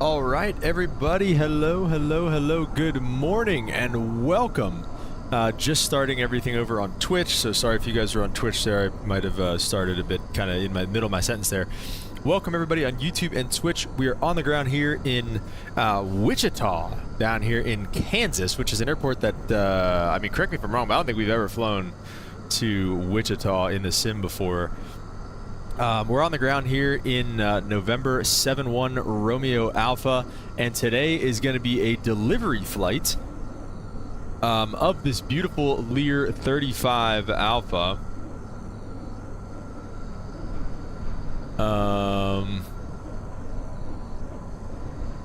All right, everybody. Hello. Good morning and welcome. Just starting everything over on Twitch. So sorry if you guys are on Twitch there. I might have started a bit kind of in my middle of my sentence there. Welcome everybody on YouTube and Twitch. We are on the ground here in Wichita, down here in Kansas, which is an airport that, I mean, correct me if I'm wrong, but I don't think we've ever flown to Wichita in the sim before. We're on the ground here in November 71 Romeo Alpha, and today is going to be a delivery flight of this beautiful LEAR 35 Alpha.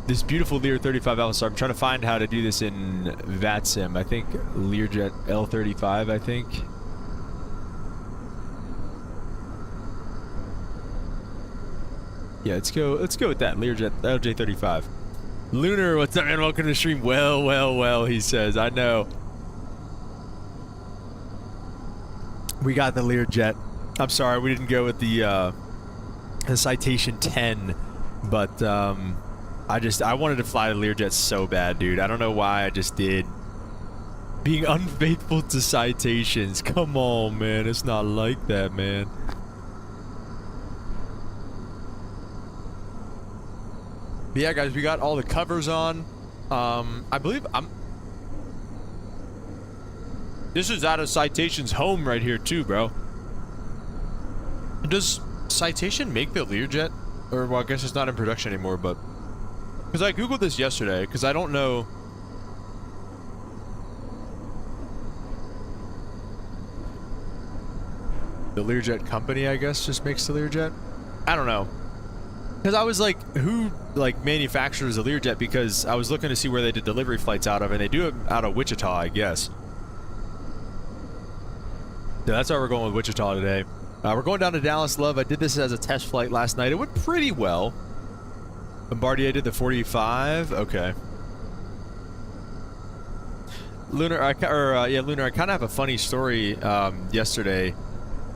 This beautiful LEAR 35 Alpha. So I'm trying to find how to do this in VATSIM. I think Learjet L35, I think. Yeah, let's go with that. Learjet LJ35. Lunar, what's up, man? Welcome to the stream. Well, he says. I know. We got the Learjet. I'm sorry, we didn't go with the Citation 10, but I wanted to fly the Learjet so bad, dude. I don't know why I just did. Being unfaithful to citations. Come on, man. It's not like that, man. But yeah, guys, we got all the covers on. I believe this is out of Citation's home right here too, bro. Does Citation make the Learjet? Or, well, I guess it's not in production anymore, but... Because I googled this yesterday, because I don't know... The Learjet company, I guess, just makes the Learjet? I don't know. Because I was like, who manufactures a Learjet? Because I was looking to see where they did delivery flights out of, and they do it out of Wichita, I guess. So that's why we're going with Wichita today. We're going down to Dallas Love. I did this as a test flight last night. It went pretty well. Bombardier did the 45. Okay. Lunar, Lunar, I kind of have a funny story. Yesterday,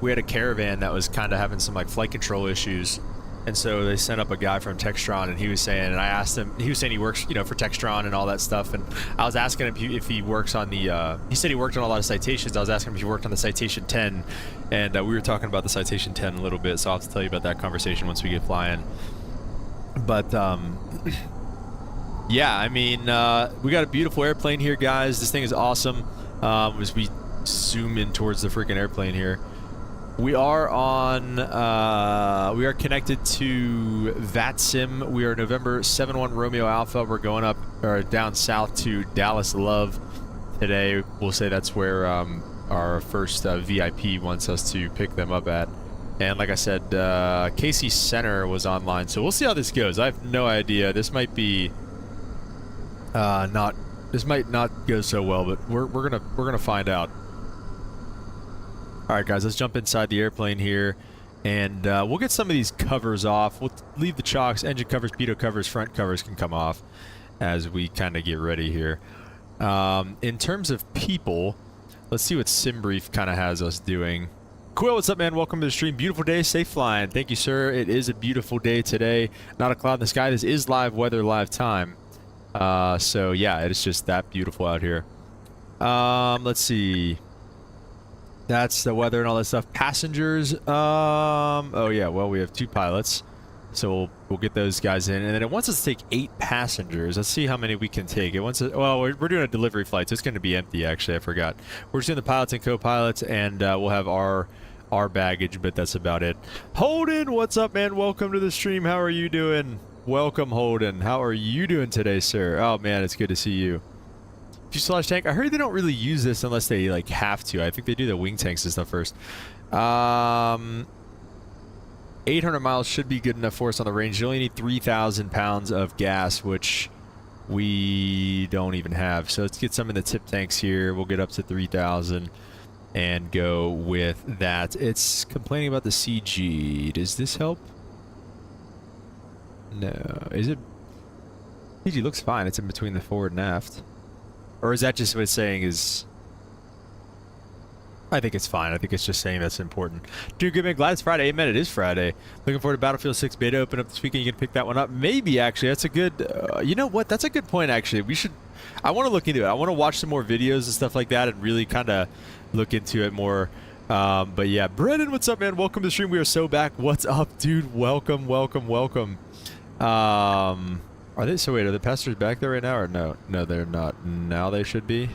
we had a caravan that was kind of having some flight control issues. And so they sent up a guy from Textron, and he was saying, and I asked him, he was saying he works, for Textron and all that stuff. And I was asking him if he works on the, he said he worked on a lot of citations. I was asking him if he worked on the Citation 10, and we were talking about the Citation 10 a little bit, so I'll have to tell you about that conversation once we get flying. But, yeah, I mean, we got a beautiful airplane here, guys. This thing is awesome. As we zoom in towards the freaking airplane here. We are on, we are connected to VATSIM. We are November 71 Romeo Alpha. We're going up, or down south to Dallas Love today. We'll say that's where our first VIP wants us to pick them up at. And like I said, Casey Center was online, so we'll see how this goes. I have no idea. This might be this might not go so well, but we're gonna find out. Alright guys, let's jump inside the airplane here, and we'll get some of these covers off. We'll leave the chocks, engine covers, pitot covers, front covers can come off as we kind of get ready here. In terms of people, let's see what SimBrief kind of has us doing. Quill, what's up, man? Welcome to the stream. Beautiful day, safe flying. Thank you, sir. It is a beautiful day today. Not a cloud in the sky. This is live weather, live time. So yeah, it's just that beautiful out here. Let's see. That's the weather and all that stuff. Passengers, oh yeah, well, we have 2 pilots, so we'll get those guys in, and then it wants us to take 8 passengers. Let's see how many we can take. It wants us, well, we're doing a delivery flight, so it's going to be empty, actually. I forgot. We're just doing the pilots and co-pilots, and we'll have our baggage, but that's about it. Holden, what's up, man? Welcome to the stream. How are you doing? Welcome, Holden. How are you doing today, sir? Oh man, it's good to see you. Fuselage tank. I heard they don't really use this unless they have to. I think they do the wing tanks and stuff first. 800 miles should be good enough for us on the range. You only need 3,000 pounds of gas, which we don't even have. So let's get some in the tip tanks here. We'll get up to 3,000 and go with that. It's complaining about the CG. Does this help? No. Is it? CG looks fine. It's in between the forward and aft. Or is that just what it's saying is... I think it's fine. I think it's just saying that's important. Dude, good man. Glad it's Friday. Amen. It is Friday. Looking forward to Battlefield 6 beta open up this weekend. You can pick that one up. Maybe, actually. That's a good... you know what? That's a good point, actually. We should... I want to look into it. I want to watch some more videos and stuff like that and really kind of look into it more. But yeah, Brennan, what's up, man? Welcome to the stream. We are so back. What's up, dude? Welcome, welcome, welcome. Are they... So wait, are the pastors back there right now or no? No, they're not. Now they should be.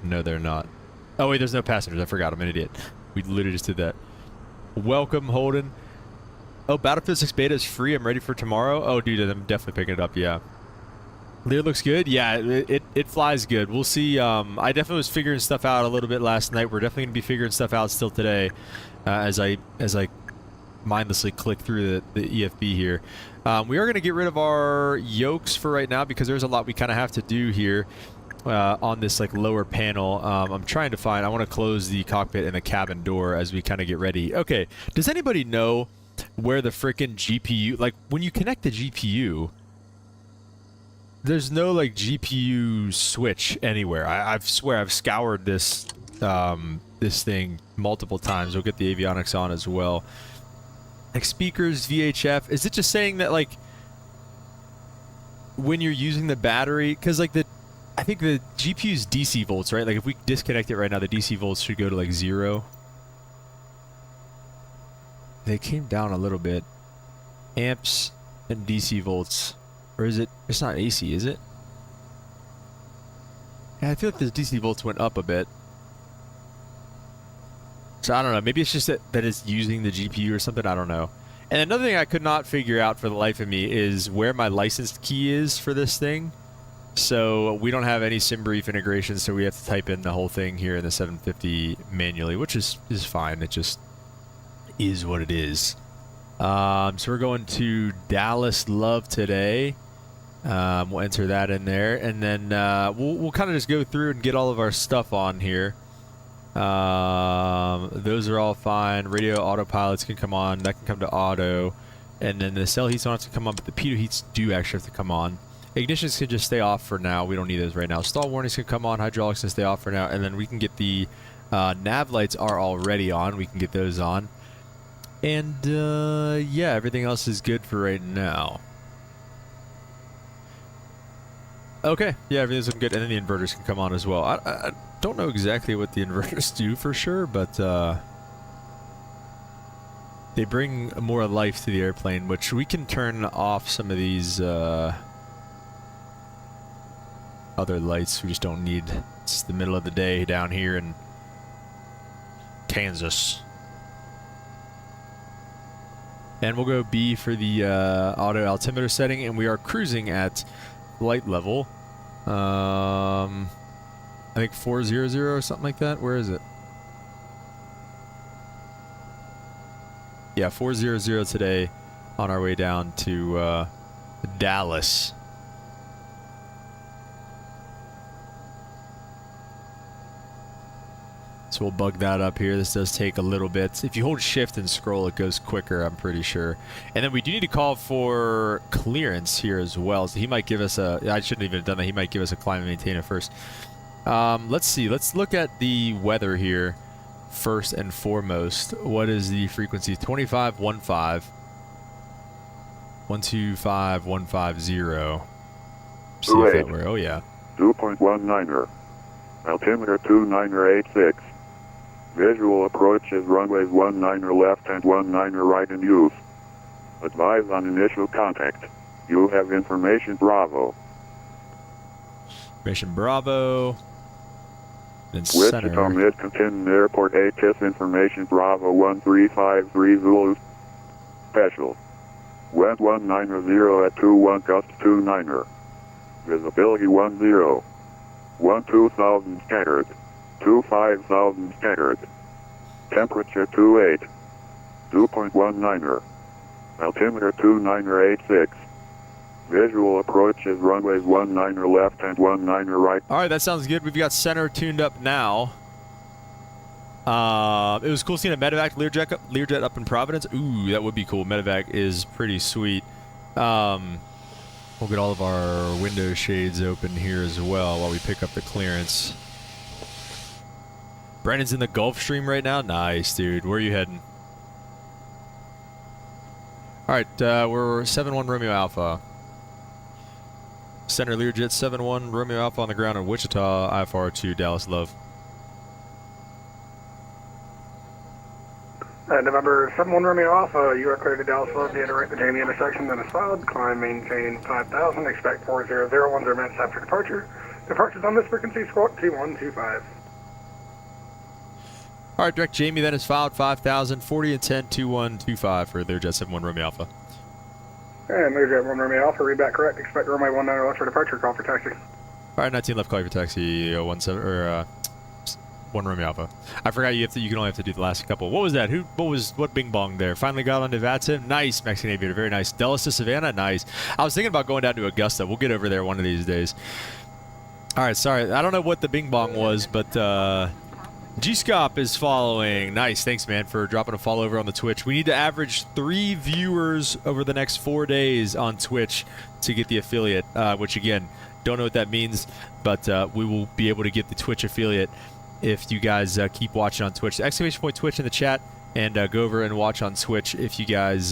No, they're not. Oh, wait, there's no passengers. I forgot. I'm an idiot. We literally just did that. Welcome, Holden. Oh, Battlefield 6 beta is free. I'm ready for tomorrow. Oh, dude, I'm definitely picking it up, yeah. Lear looks good. Yeah, it flies good. We'll see. I definitely was figuring stuff out a little bit last night. We're definitely going to be figuring stuff out still today as I mindlessly click through the EFB here. We are going to get rid of our yokes for right now because there's a lot we kind of have to do here. On this like lower panel. I'm trying to find, I want to close the cockpit and the cabin door as we kind of get ready. Okay, does anybody know where the frickin' GPU, like when you connect the GPU, there's no like GPU switch anywhere. I swear I've scoured this this thing multiple times. We'll get the avionics on as well. Like speakers, VHF, is it just saying that like when you're using the battery, because like I think the GPU's DC volts, right? Like if we disconnect it right now, the DC volts should go to like 0. They came down a little bit. Amps and DC volts. Or is it? It's not AC, is it? Yeah, I feel like the DC volts went up a bit. So I don't know. Maybe it's just that it's using the GPU or something. I don't know. And another thing I could not figure out for the life of me is where my licensed key is for this thing. So we don't have any SimBrief integration, so we have to type in the whole thing here in the 750 manually, which is fine. It just is what it is. So we're going to Dallas Love today. We'll enter that in there, and then we'll kind of just go through and get all of our stuff on here. Those are all fine. Radio autopilots can come on. That can come to auto, and then the cell heats don't have to come on, but the pitot heats do actually have to come on. Ignitions can just stay off for now. We don't need those right now. Stall warnings can come on. Hydraulics can stay off for now. And then we can get the nav lights are already on. We can get those on. And yeah, everything else is good for right now. Okay. Yeah, everything's looking good. And then the inverters can come on as well. I don't know exactly what the inverters do for sure, but they bring more life to the airplane, which we can turn off some of these... other lights we just don't need. It's the middle of the day down here in Kansas. And we'll go B for the auto altimeter setting, and we are cruising at flight level. I think 400 or something like that. Where is it? Yeah, 400 today on our way down to Dallas. So we'll bug that up here. This does take a little bit. If you hold shift and scroll, it goes quicker, I'm pretty sure. And then we do need to call for clearance here as well. So he might give us a... I shouldn't even have done that. He might give us a climb and maintain it first. Let's see. Let's look at the weather here first and foremost. What is the frequency? 2515. 125150. See if that were... Oh, yeah. 2.19er. Altimeter 29er86. Visual approach is runways 19er left and 19er right in use. Advise on initial contact. You have information Bravo. Information Bravo. Then Wichita center. Mid-Continent Airport ATIS information Bravo 1353 Zulu. Special. Wind 190 at 21 gust 29er. Visibility 10. 12,000 scattered. 25,000 scattered. Temperature 28. 2.19er. Altimeter 29er86. Visual approach is runways 19er left and 19er right. All right, that sounds good. We've got center tuned up now. It was cool seeing a medevac Learjet up in Providence. Ooh, that would be cool. Medevac is pretty sweet. We'll get all of our window shades open here as well while we pick up the clearance. Brennan's in the Gulf Stream right now. Nice, dude. Where are you heading? All right, we're 7-1 Romeo Alpha. Center Learjet 7-1 Romeo Alpha on the ground in Wichita, IFR to Dallas Love. November 7-1 Romeo Alpha, you are cleared to Dallas Love, the enter right between the intersection that is filed. Climb, maintain 5,000, expect 4001 0 minutes after departure. Departures on this frequency, squawk 2125. All right, direct Jamie then is filed 5,000, 40 and 10, 2125 for Learjet 7-1 Romeo Alpha. And Learjet 1 Romeo Alpha, read back correct, expect runway 19 left for departure, call for taxi. All right, 19 left, call for taxi, 1 Romeo Alpha. I forgot you can only have to do the last couple. What was that? What bing bong there? Finally got on to VATSIM. Nice, Mexican Aviator, very nice. Dallas to Savannah, nice. I was thinking about going down to Augusta. We'll get over there one of these days. All right, sorry. I don't know what the bing bong was, but G-Scop is following. Nice, thanks, man, for dropping a follow over on the Twitch. We need to average 3 viewers over the next 4 days on Twitch to get the affiliate, which, again, don't know what that means, but we will be able to get the Twitch affiliate if you guys keep watching on Twitch. Exclamation point Twitch in the chat, and go over and watch on Twitch if you guys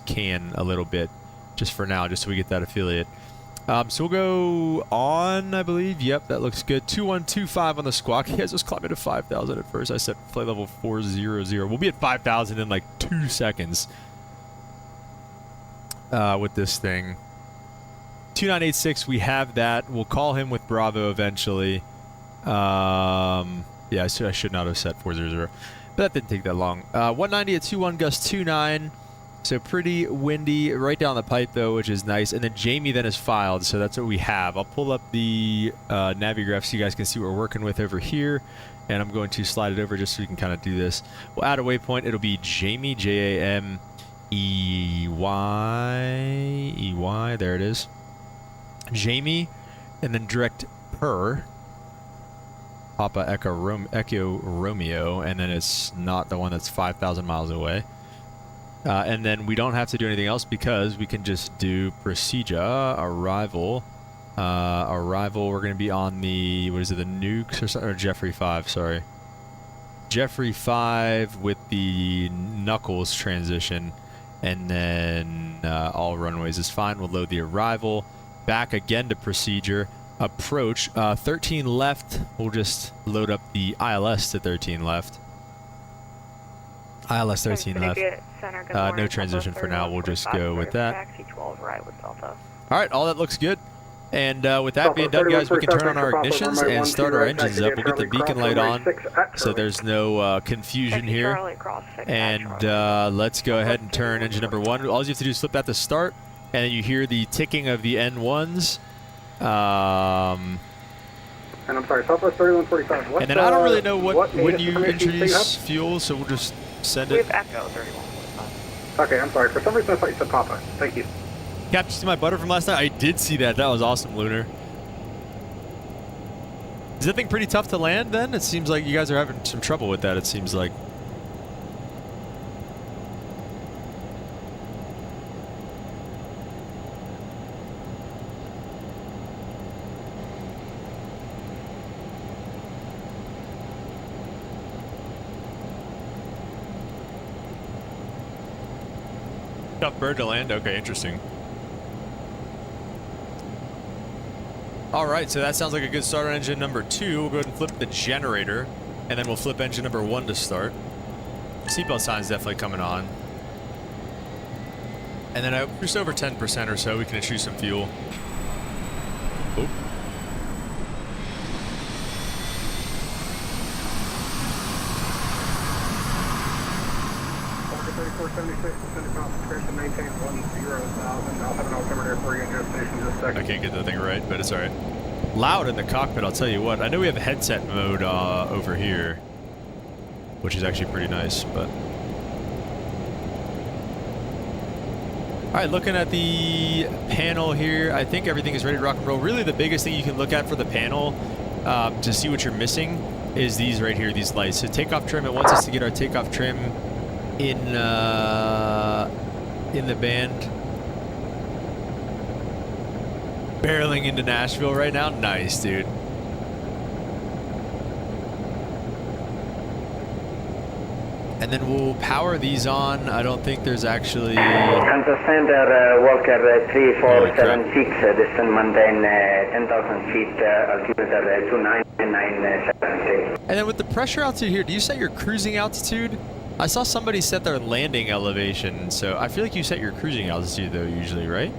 can a little bit, just for now, just so we get that affiliate. So we'll go on, I believe. Yep, that looks good. 2125 on the squawk. You guys just climbed to 5,000 at first. I set flight level 400. We'll be at 5,000 in like 2 seconds with this thing. 2986, we have that. We'll call him with Bravo eventually. Yeah, I should not have set 400, but that didn't take that long. 190 at 21, gust 29. So pretty windy right down the pipe though, which is nice. And then Jamie then is filed, so that's what we have. I'll pull up the Navigraph so you guys can see what we're working with over here. And I'm going to slide it over just so we can kind of do this. We'll add a waypoint. It'll be Jamie, Jamey. There it is. Jamie, and then direct per Papa Echo Romeo, and then it's not the one that's 5,000 miles away. And then we don't have to do anything else because we can just do procedure, arrival. Arrival, we're going to be on the, what is it, the Nukes or something? Or Jeffrey 5, sorry. Jeffrey 5 with the Knuckles transition. And then all runways is fine. We'll load the arrival. Back again to procedure. Approach, 13 left. We'll just load up the ILS to 13 left. ILS 13 left. No transition for now. We'll just go with that. All right, all that looks good. And with that being done, guys, we can turn on our ignitions and start our engines up. We'll get the beacon light on so there's no confusion here. And let's go ahead and turn engine number 1. All you have to do is flip that to start, and then you hear the ticking of the N1s. And I'm sorry, Southwest 3145. And then I don't really know when you introduce fuel, so we'll just send it. We have Echo 3145. Okay, I'm sorry. For some reason I thought you said Papa. Thank you. Cap, did you see my butter from last night? I did see that. That was awesome, Lunar. Is that thing pretty tough to land then? It seems like you guys are having some trouble with that, it seems like. Tough bird to land? Okay, interesting. Alright, so that sounds like a good start on engine number 2. We'll go ahead and flip the generator, and then we'll flip engine number 1 to start. Seatbelt sign's definitely coming on. And then just over 10% or so, we can introduce some fuel. Oop. I can't get that thing right, but it's alright. Loud in the cockpit, I'll tell you what. I know we have headset mode over here, which is actually pretty nice, but... Alright, looking at the panel here, I think everything is ready to rock and roll. Really, the biggest thing you can look at for the panel to see what you're missing is these right here, these lights. So takeoff trim, it wants us to get our takeoff trim in the band. Barreling into Nashville right now. Nice, dude. And then we'll power these on. I don't think there's actually... Kansas Center, Walker 3476, descent maintain 10,000 feet, altimeter 29973. And then with the pressure altitude here, do you set your cruising altitude? I saw somebody set their landing elevation, so I feel like you set your cruising altitude though usually, right?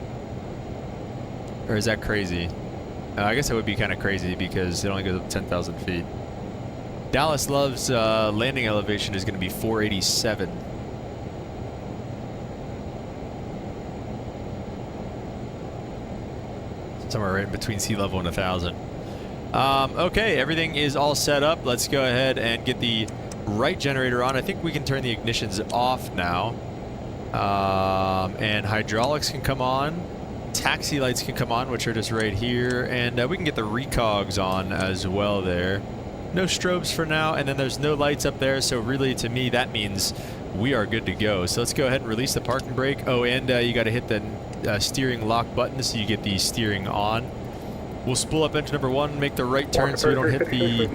Or is that crazy? I guess that would be kind of crazy because it only goes up 10,000 feet. Dallas Love's landing elevation is going to be 487. Somewhere right in between sea level and 1,000. Okay, everything is all set up. Let's go ahead and get the right generator on. I think we can turn the ignitions off now. And hydraulics can come on. Taxi lights can come on, which are just right here. And we can get the recogs on as well there. No strobes for now, and then there's no lights up there, so really to me that means we are good to go. So let's go ahead and release the parking brake. Oh, and you got to hit the steering lock button so you get the steering on. We'll spool up engine number 1, make the right turn so we don't hit the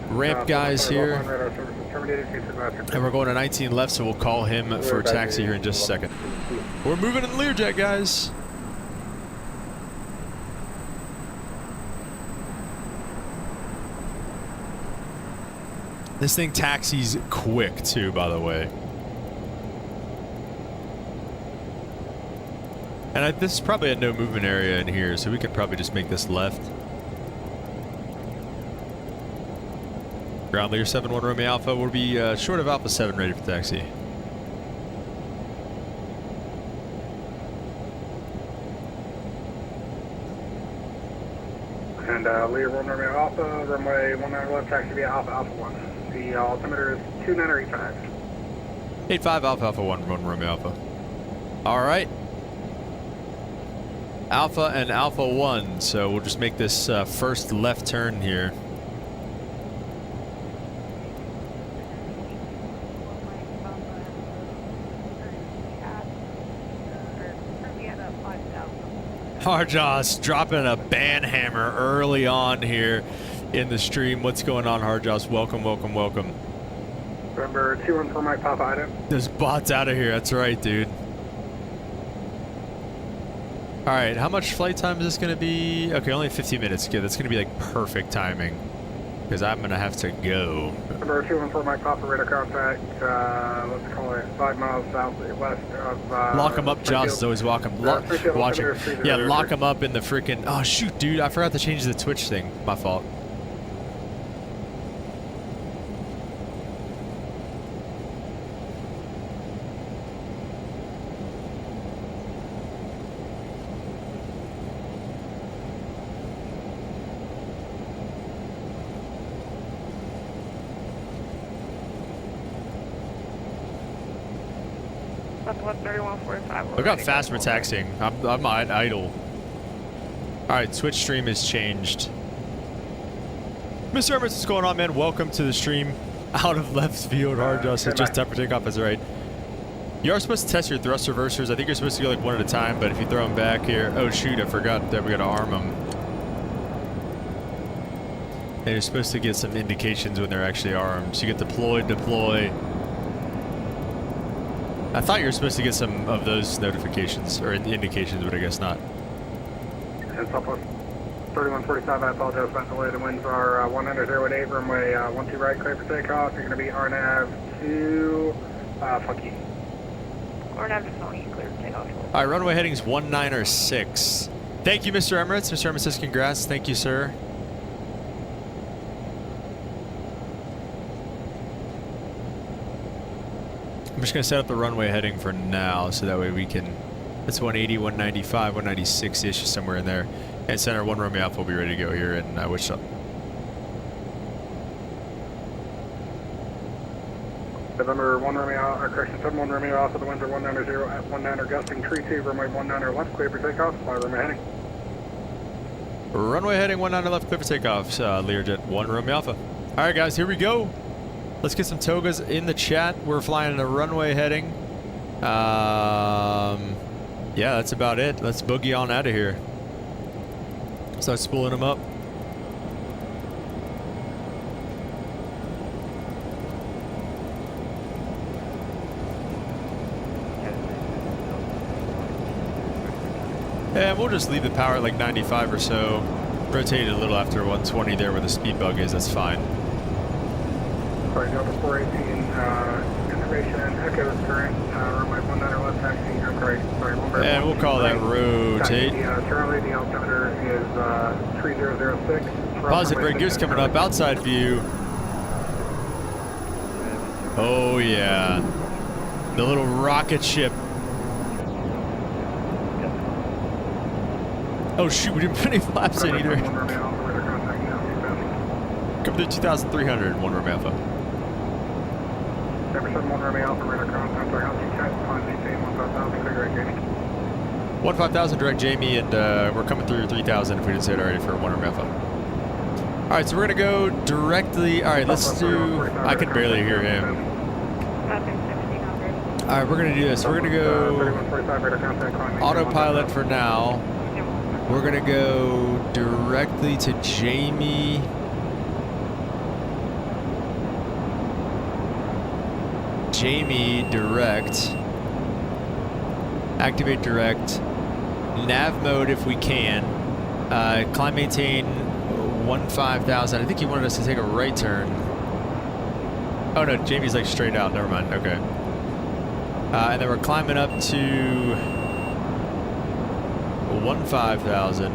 ramp guys here. And we're going to 19 left, so we'll call him for taxi here in just a second. We're moving in the Learjet, guys. This thing taxis quick too, by the way. And this is probably a no movement area in here, so we could probably just make this left. Ground Lear 71 Romeo Alpha will be short of Alpha 7 ready for taxi. And Lear 1 Romeo Alpha, runway 19 left, taxi via Alpha Alpha 1. The altimeter is 2985. 85 Alpha Alpha 1 Romeo Alpha. Alright. Alpha and Alpha 1, so we'll just make this first left turn here. Hardjoss dropping a ban hammer early on here in the stream. What's going on, Hardjoss? Welcome, welcome, welcome. Number 214 Mike Papa item. There's bots out of here. That's right, dude. All right, how much flight time is this going to be? Okay, only 15 minutes. Good. That's going to be like perfect timing because I'm going to have to go. Number 214 Mike Papa, radar contact. Let's call it 5 miles southwest of. Lock them up, Joss is always watching. Yeah, lock them up in the freaking. Oh shoot, dude! I forgot to change the Twitch thing. My fault. Look how fast we're taxiing. I'm idle. Alright, Twitch stream has changed. Mr. Hermits, what's going on, man? Welcome to the stream. Out of left field, Hardjoss. Just time for takeoff is right. You are supposed to test your thrust reversers. I think you're supposed to go like one at a time, but if you throw them back here... Oh shoot, I forgot that we gotta arm them. And you're supposed to get some indications when they're actually armed. So you get deployed, deploy. I thought you were supposed to get some of those notifications or indications, but I guess not. And Southwest 3145, I apologize about the delay. The winds are 100.08, runway 12 right, clear for takeoff. You're going to be RNAV to Funky. RNAV to Funky, clear for takeoff. All right, runway headings 196. Thank you, Mr. Emirates. Mr. Emirates says congrats. Thank you, sir. I'm just going to set up the runway heading for now so that way we can, that's 180, 195, 196-ish, somewhere in there. And center 1 Romeo Alpha will be ready to go here in Wichita. November 1 Romeo, or correction, 71 Romeo Alpha, the winds are 190 at 19 gusting, tree 2, runway 19 left, clear for takeoff, fly runway heading. Runway heading 19 left, clear for takeoff, Learjet 1 Romeo Alpha. All right, guys, here we go. Let's get some togas in the chat. We're flying a runway heading. Yeah, that's about it. Let's boogie on out of here. Start spooling them up. And we'll just leave the power at like 95 or so. Rotate it a little after 120 there where the speed bug is. That's fine. Sorry, Delta 418, information, echoes current, runway 19 left taxi, I'm sorry, And we'll call that rotate. Currently the altimeter is 3006. Positive red gears coming up, outside view. Oh yeah. The little rocket ship. Oh shoot, we didn't put any flaps in either. Come to 2,300, 1 Romeo Alpha. 771 Romeo Alpha, radar contact, sorry, altitude check, climb maintain 15,000, direct Jamie. 15,000 direct Jamie, and we're coming through 3,000 if we didn't say it already for 1 Romeo Alpha. Alright, so we're gonna go directly, alright, let's do, I can barely hear him. Alright, we're gonna do this, we're gonna go autopilot for now. We're gonna go directly to Jamie. Jamie direct. Activate direct. Nav mode if we can. Climb maintain 15,000. I think he wanted us to take a right turn. Oh no, Jamie's like straight out. Never mind. Okay. And then we're climbing up to 15,000.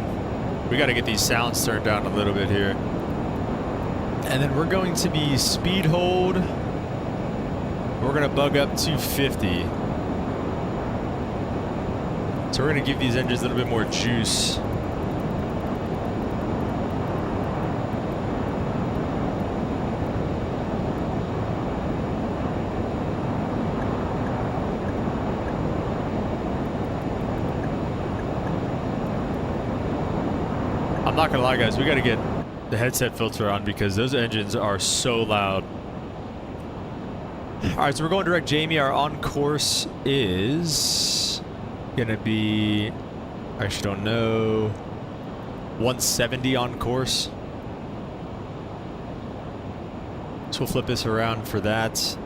We got to get these sounds turned down a little bit here. And then we're going to be speed hold. We're going to bug up to 50. So we're going to give these engines a little bit more juice. I'm not gonna lie, guys, we gotta get the headset filter on because those engines are so loud. Alright, so we're going direct Jamie. Our on course is gonna be, I actually don't know, 170 on course. So we'll flip this around for that.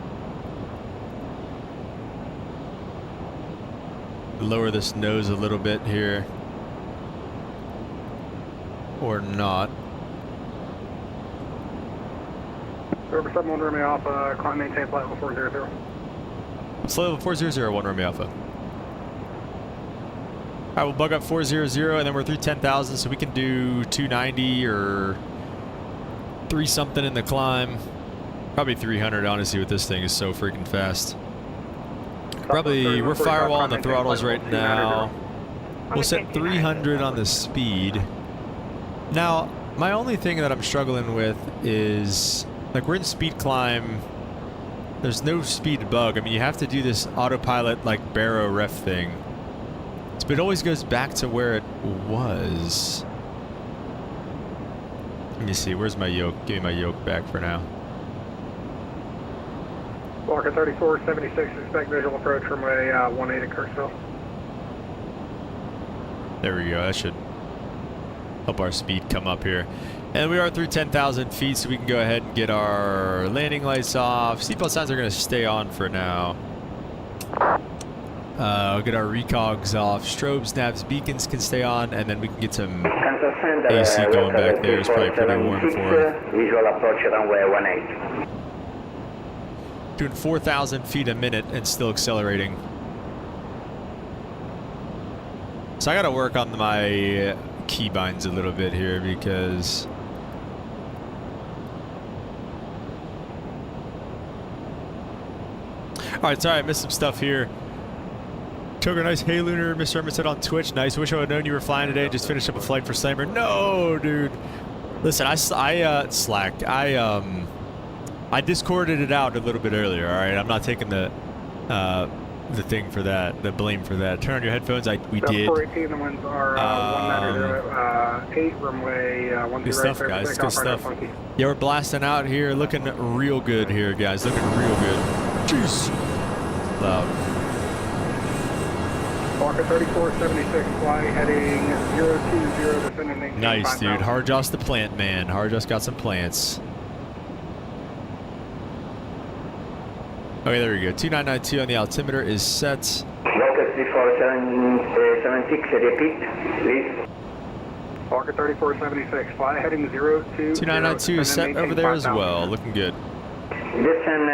Lower this nose a little bit here. Or not. Over 71 Romeo Alpha, climb maintain flight level 400. It's level 400, 1 Romeo Alpha. Alright, we'll bug up 400 and then we're through 10,000, so we can do 290 or 3 something in the climb. Probably 300, honestly, with this thing is so freaking fast. Probably, we're firewalling the throttles right now. We'll set 300 on the speed. Now, my only thing that I'm struggling with is, like, we're in speed climb. There's no speed bug. I mean, you have to do this autopilot, like, barrow ref thing. But it always goes back to where it was. Let me see. Where's my yoke? Give me my yoke back for now. Walker 3476, expect visual approach from a 18 at Kirksville. There we go. That should help our speed come up here. And we are through 10,000 feet, so we can go ahead and get our landing lights off. Seatbelt signs are going to stay on for now. We'll get our recogs off. Strobes, navs, beacons can stay on, and then we can get some AC going back there. It's probably pretty warm for visual approach runway 18. Doing 4,000 feet a minute and still accelerating. So I got to work on my keybinds a little bit here because alright, sorry I missed some stuff here. Toker, nice. Hey Lunar, Mr. Herman said on Twitch, nice. Wish I would have known you were flying today. Just finished up a flight for Slammer. No, dude. Listen, I slacked. I discorded it out a little bit earlier, alright? I'm not taking the thing for that, the blame for that. Turn on your headphones. We did. 418, the winds are 190, 8 runway 10. Good stuff, guys. Good stuff. Yeah, we're blasting out here, looking real good here, guys. Looking real good. Jeez. Loud. Walker 3476, fly heading 020, descending. Nice, dude. Harjoss the plant man. Harjoss got some plants. Okay, there we go. 2992 on the altimeter is set. Walker 3476, repeat, please. Walker 3476, fly heading 02. 2992 is set over there as well. Looking good. Descend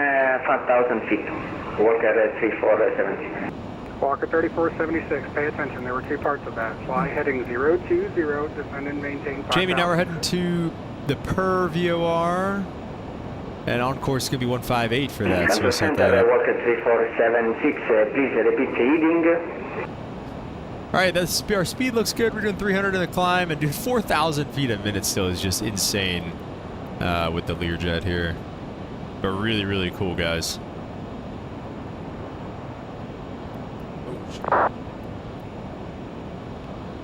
5,000 feet. Walker 3476. Walker 3476, pay attention, there were two parts of that. Fly heading 020, descend and maintain 5,000. Jamie, now we're heading to the per VOR. And on course is going to be 158 for that, so we'll set that up. Walker 3476, please repeat heading. Alright, our speed looks good. We're doing 300 in the climb, and dude, 4,000 feet a minute still is just insane with the Lear jet here. But really, really cool, guys.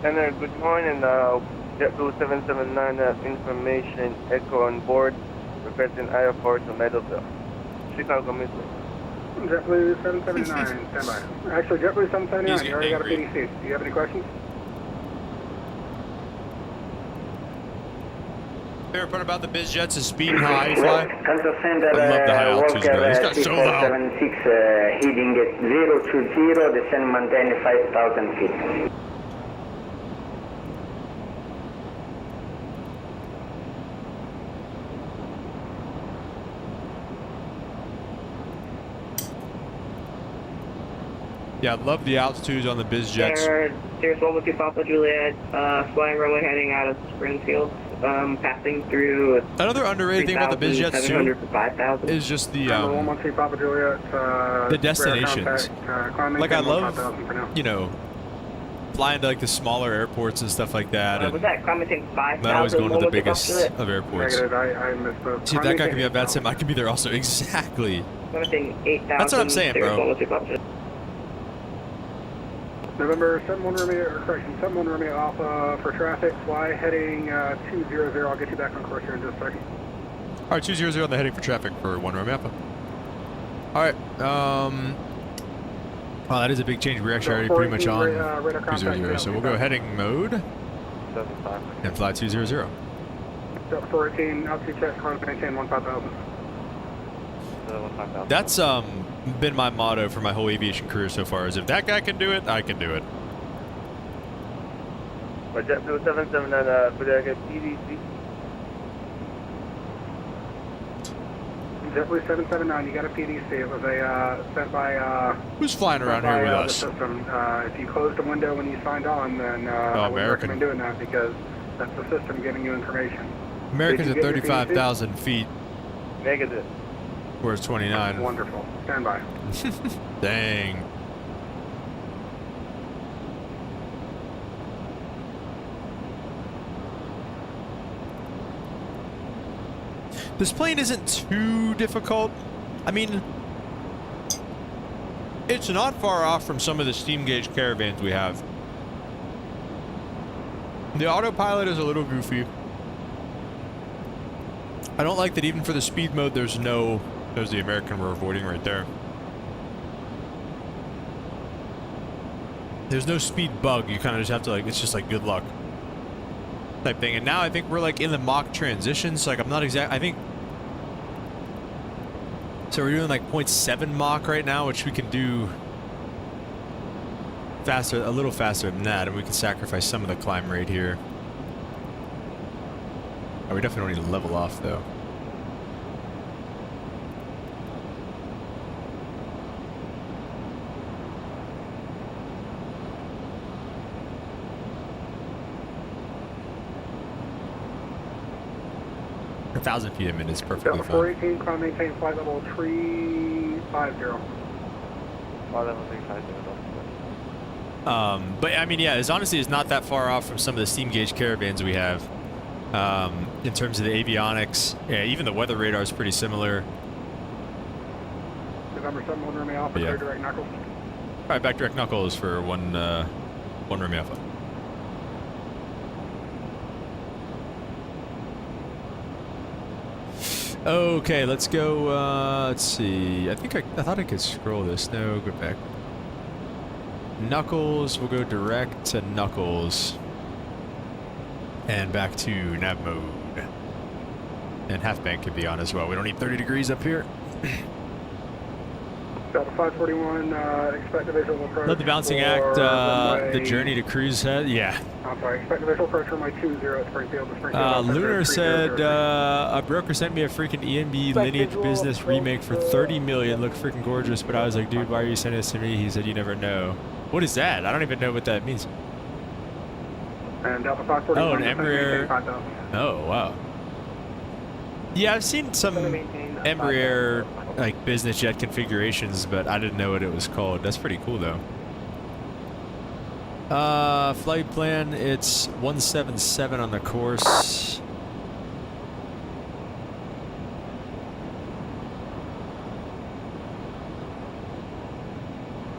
Center, good morning. JetBlue 779 information echo on board. Requesting airport to Meadowville. Chicago Midway. JetBlue 779, standby. Actually, JetBlue 779, you already got a PDC. Do you have any questions? Favorite part about the biz jets is speed and how high you fly. Cancel sender, I love the high altitudes, Walker bro. He's got so loud. 3476, heading at 020, descend maintain 5,000 feet. Yeah, I love the altitudes on the biz jets. There's 112 Papa Juliet, flying runway heading out of Springfield, passing through. Another underrated thing about the biz jets too is just the 113 Papa Juliet, the destinations. Like I love, 5,000 for now. you know, flying to like the smaller airports and stuff like that. Was that commenting 5,000? Not always going to the biggest Juliet? of airports. Negative, I missed the... See, if that guy can be at bad sim, I can be there also. Exactly. Commenting 8,000. That's what I'm saying, there's bro. 112 Papa Juliet. November 71 Romeo, or correction, 71 Romeo Alpha for traffic, fly heading 200. I'll get you back on course here in just a second. All right, 200 on the heading for traffic for 1 Romeo Alpha. All right. Oh, that is a big change. We're actually already pretty much on 200, so we'll go heading mode and fly 200. 418, altitude check, climb maintain 15,000. That's been my motto for my whole aviation career so far. Is if that guy can do it, I can do it. JetBlue 779, could I get PDC? JetBlue 779, you got a PDC. It was a sent by Who's flying around here with the us? system. If you closed the window when you signed on, then I wouldn't American. recommend doing that because that's the system giving you information. Americans Did at you get your 35,000 feet. Negative. Where's 29? Wonderful. Stand by. Dang. This plane isn't too difficult. I mean, it's not far off from some of the steam gauge caravans we have. The autopilot is a little goofy. I don't like that even for the speed mode there's the American we're avoiding right there. There's no speed bug. You kind of just have to it's just like good luck type thing. And now I think we're like in the Mach transitions. Like I'm not I think. So we're doing like 0.7 Mach right now, which we can do faster, a little faster than that. And we can sacrifice some of the climb rate here. Oh, we definitely don't need to level off though. A 1,000 feet a minute is perfectly Delta fine. 418, climb maintain flight level 350. Level 350. But I mean, yeah, it's not that far off from some of the steam gauge caravans we have. In terms of the avionics, yeah, even the weather radar is pretty similar. November 71 Romeo Alpha, Yeah. clear direct knuckles. All right, back direct knuckles for one Romeo Alpha. Okay, let's go. Let's see. I thought I could scroll this. No, go back. Knuckles. We'll go direct to Knuckles. And back to nav mode. And half bank could be on as well. We don't need 30 degrees up here. Delta 541, expect a visual approach. Love the balancing for act, the runway- journey to cruise head. Yeah. I'm sorry, expect a visual approach for runway 20 at Springfield. To Springfield Lunar said a broker sent me a freaking EMB lineage business remake for 30 million. Looked freaking gorgeous, but I was like, dude, why are you sending this to me? He said, you never know. What is that? I don't even know what that means. And Delta 541. Oh, an Embraer. 5,000. Oh, wow. Yeah, I've seen some Embraer like business jet configurations, but I didn't know what it was called. That's pretty cool though. Flight plan, it's 177 on the course.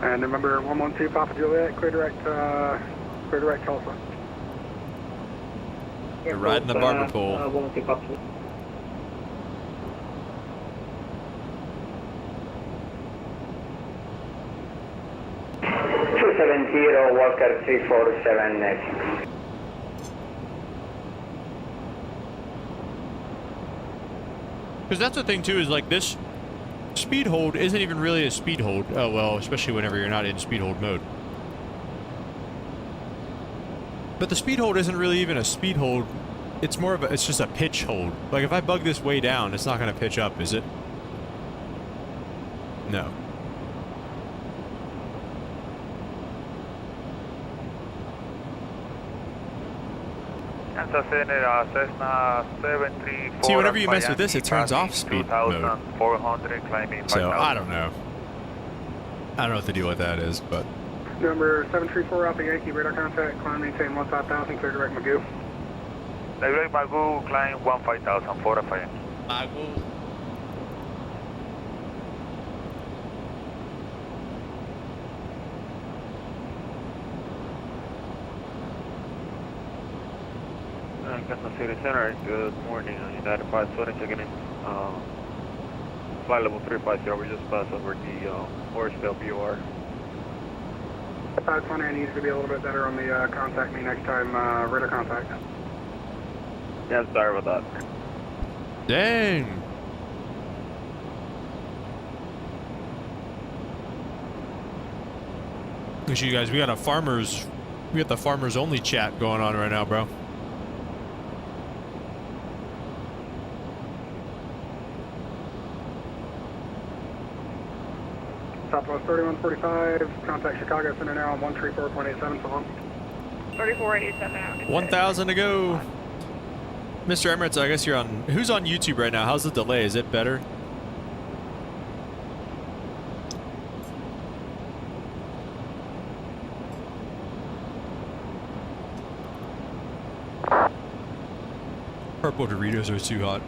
And remember 112 Papa Juliet, clear direct Tulsa. You're riding the barber pole. 112 Papa Juliet. Walker 347 next. Because that's the thing too, is like this speed hold isn't even really a speed hold. Oh well, especially whenever you're not in speed hold mode. But the speed hold isn't really even a speed hold. It's more of a, it's just a pitch hold. Like if I bug this way down, it's not going to pitch up, is it? No. See, whenever you mess with this, it turns off speed mode. So, I don't know. I don't know what the deal with that is, but... Number 734 Alpha Yankee, radar contact, climb maintain 15,000, clear direct Magoo. Direct Magoo, climb 15,000, 45. Magoo. Kansas City Center, good morning. United 520 checking in. Flight level 350, we just passed over the Orisville BOR. 520, I need you to be a little bit better on the contact me next time, radar contact. Yeah, sorry about that. Dang. Look at you guys, we got the farmers only chat going on right now, bro. Southwest 3145, contact Chicago Center now on 134.87, so long. 3487 out. 1,000 to go. Mr. Emirates, I guess you're on, who's on YouTube right now? How's the delay? Is it better? Purple Doritos are too hot.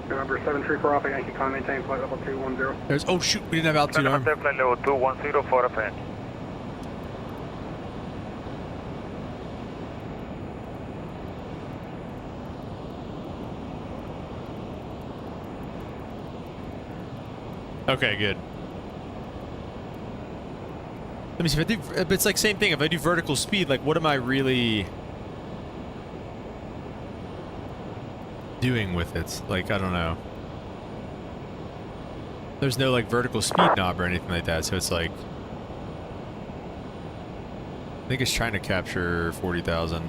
Number 734 Alpha Yankee, climb maintain flight level 210. There's, oh shoot, we didn't have altitude arm. Flight level 210 for a fan. Okay, good. Let me see if I do, it's like same thing. If I do vertical speed, like what am I really doing with it? Like, I don't know. There's no like vertical speed knob or anything like that, so it's like, I think it's trying to capture 40,000.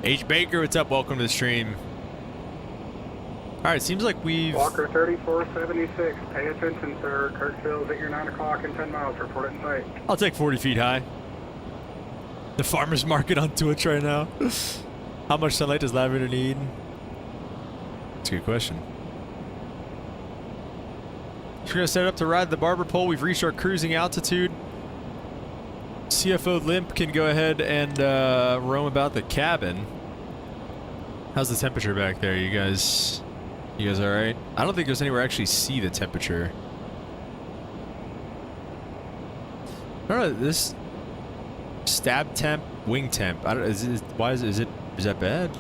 H. Baker, what's up? Welcome to the stream. Alright, seems like we've... Walker 3476, pay attention, sir. Kirksville's at your 9 o'clock in 10 miles, report it in sight. I'll take 40 feet high. The farmer's market on Twitch right now. How much sunlight does lavender need? That's a good question. We're gonna set up to ride the barber pole. We've reached our cruising altitude. CFO Limp can go ahead and roam about the cabin. How's the temperature back there, you guys? You guys all right? I don't think there's anywhere I actually see the temperature. I don't know, this stab temp, wing temp. I don't. Why is that bad?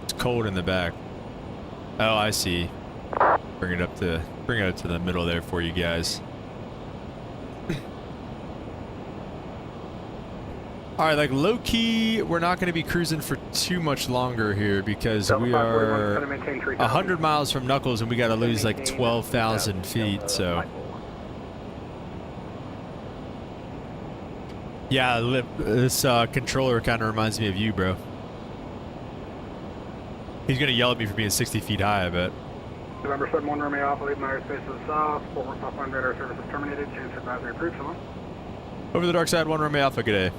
It's cold in the back. Oh, I see. Bring it up to the middle there for you guys. All right, like low key, we're not going to be cruising for too much longer here because we are 100 miles from Knuckles and we got to lose like 12,000 feet. So, yeah, this controller kind of reminds me of you, bro. He's going to yell at me for being 60 feet high, I bet. November 71 Romeo Alpha, leaving airspace to the south. Fort Worth offline radar service is terminated. Change advisory approved. So long. Over the dark side, 1 Romeo Alpha, good day.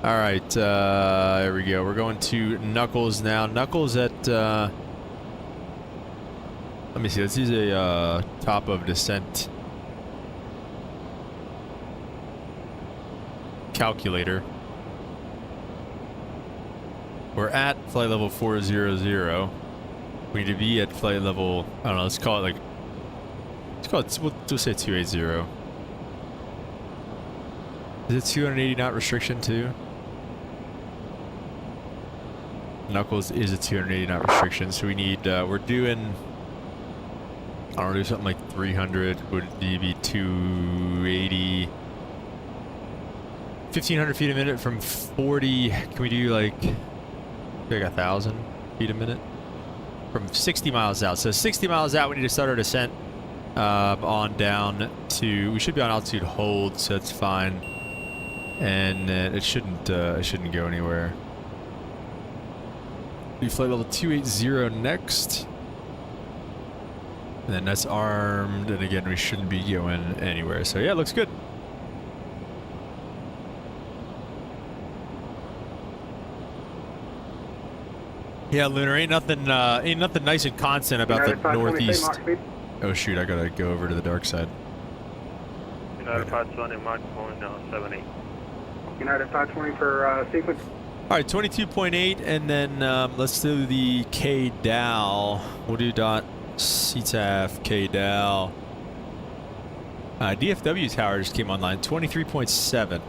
All right, there we go. We're going to Knuckles now. Knuckles at, let me see, let's use a top of descent calculator. We're at flight level 400. We need to be at flight level, I don't know, let's call it like, we'll just say 280. Is it 280 knot restriction too? Knuckles is a 280 knot restriction, so we need, we're doing, I don't know, do something like 300, would be 280, 1,500 feet a minute from 40, can we do like 1,000 feet a minute? From 60 miles out, so 60 miles out we need to start our descent on down to, we should be on altitude hold, so that's fine, and it shouldn't go anywhere. Do flight level 280 next. And then that's armed, and again, we shouldn't be going anywhere. So yeah, it looks good. Yeah, Lunar, ain't nothing nice and constant about the northeast. Oh shoot, I gotta go over to the dark side. United 520, Mach 0.78. United 520 for sequence. All right, 22.8, and then let's do the KDAL. We'll do dot CTAF KDAL. DFW tower just came online, 23.7.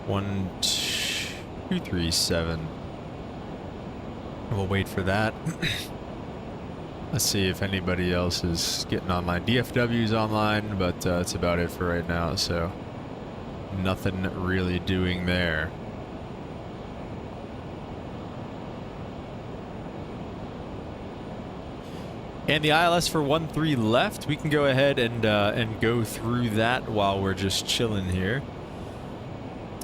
1237. We'll wait for that. Let's see if anybody else is getting online. DFW's online, but that's about it for right now, so nothing really doing there. And the ILS for 13 left. We can go ahead and go through that while we're just chilling here.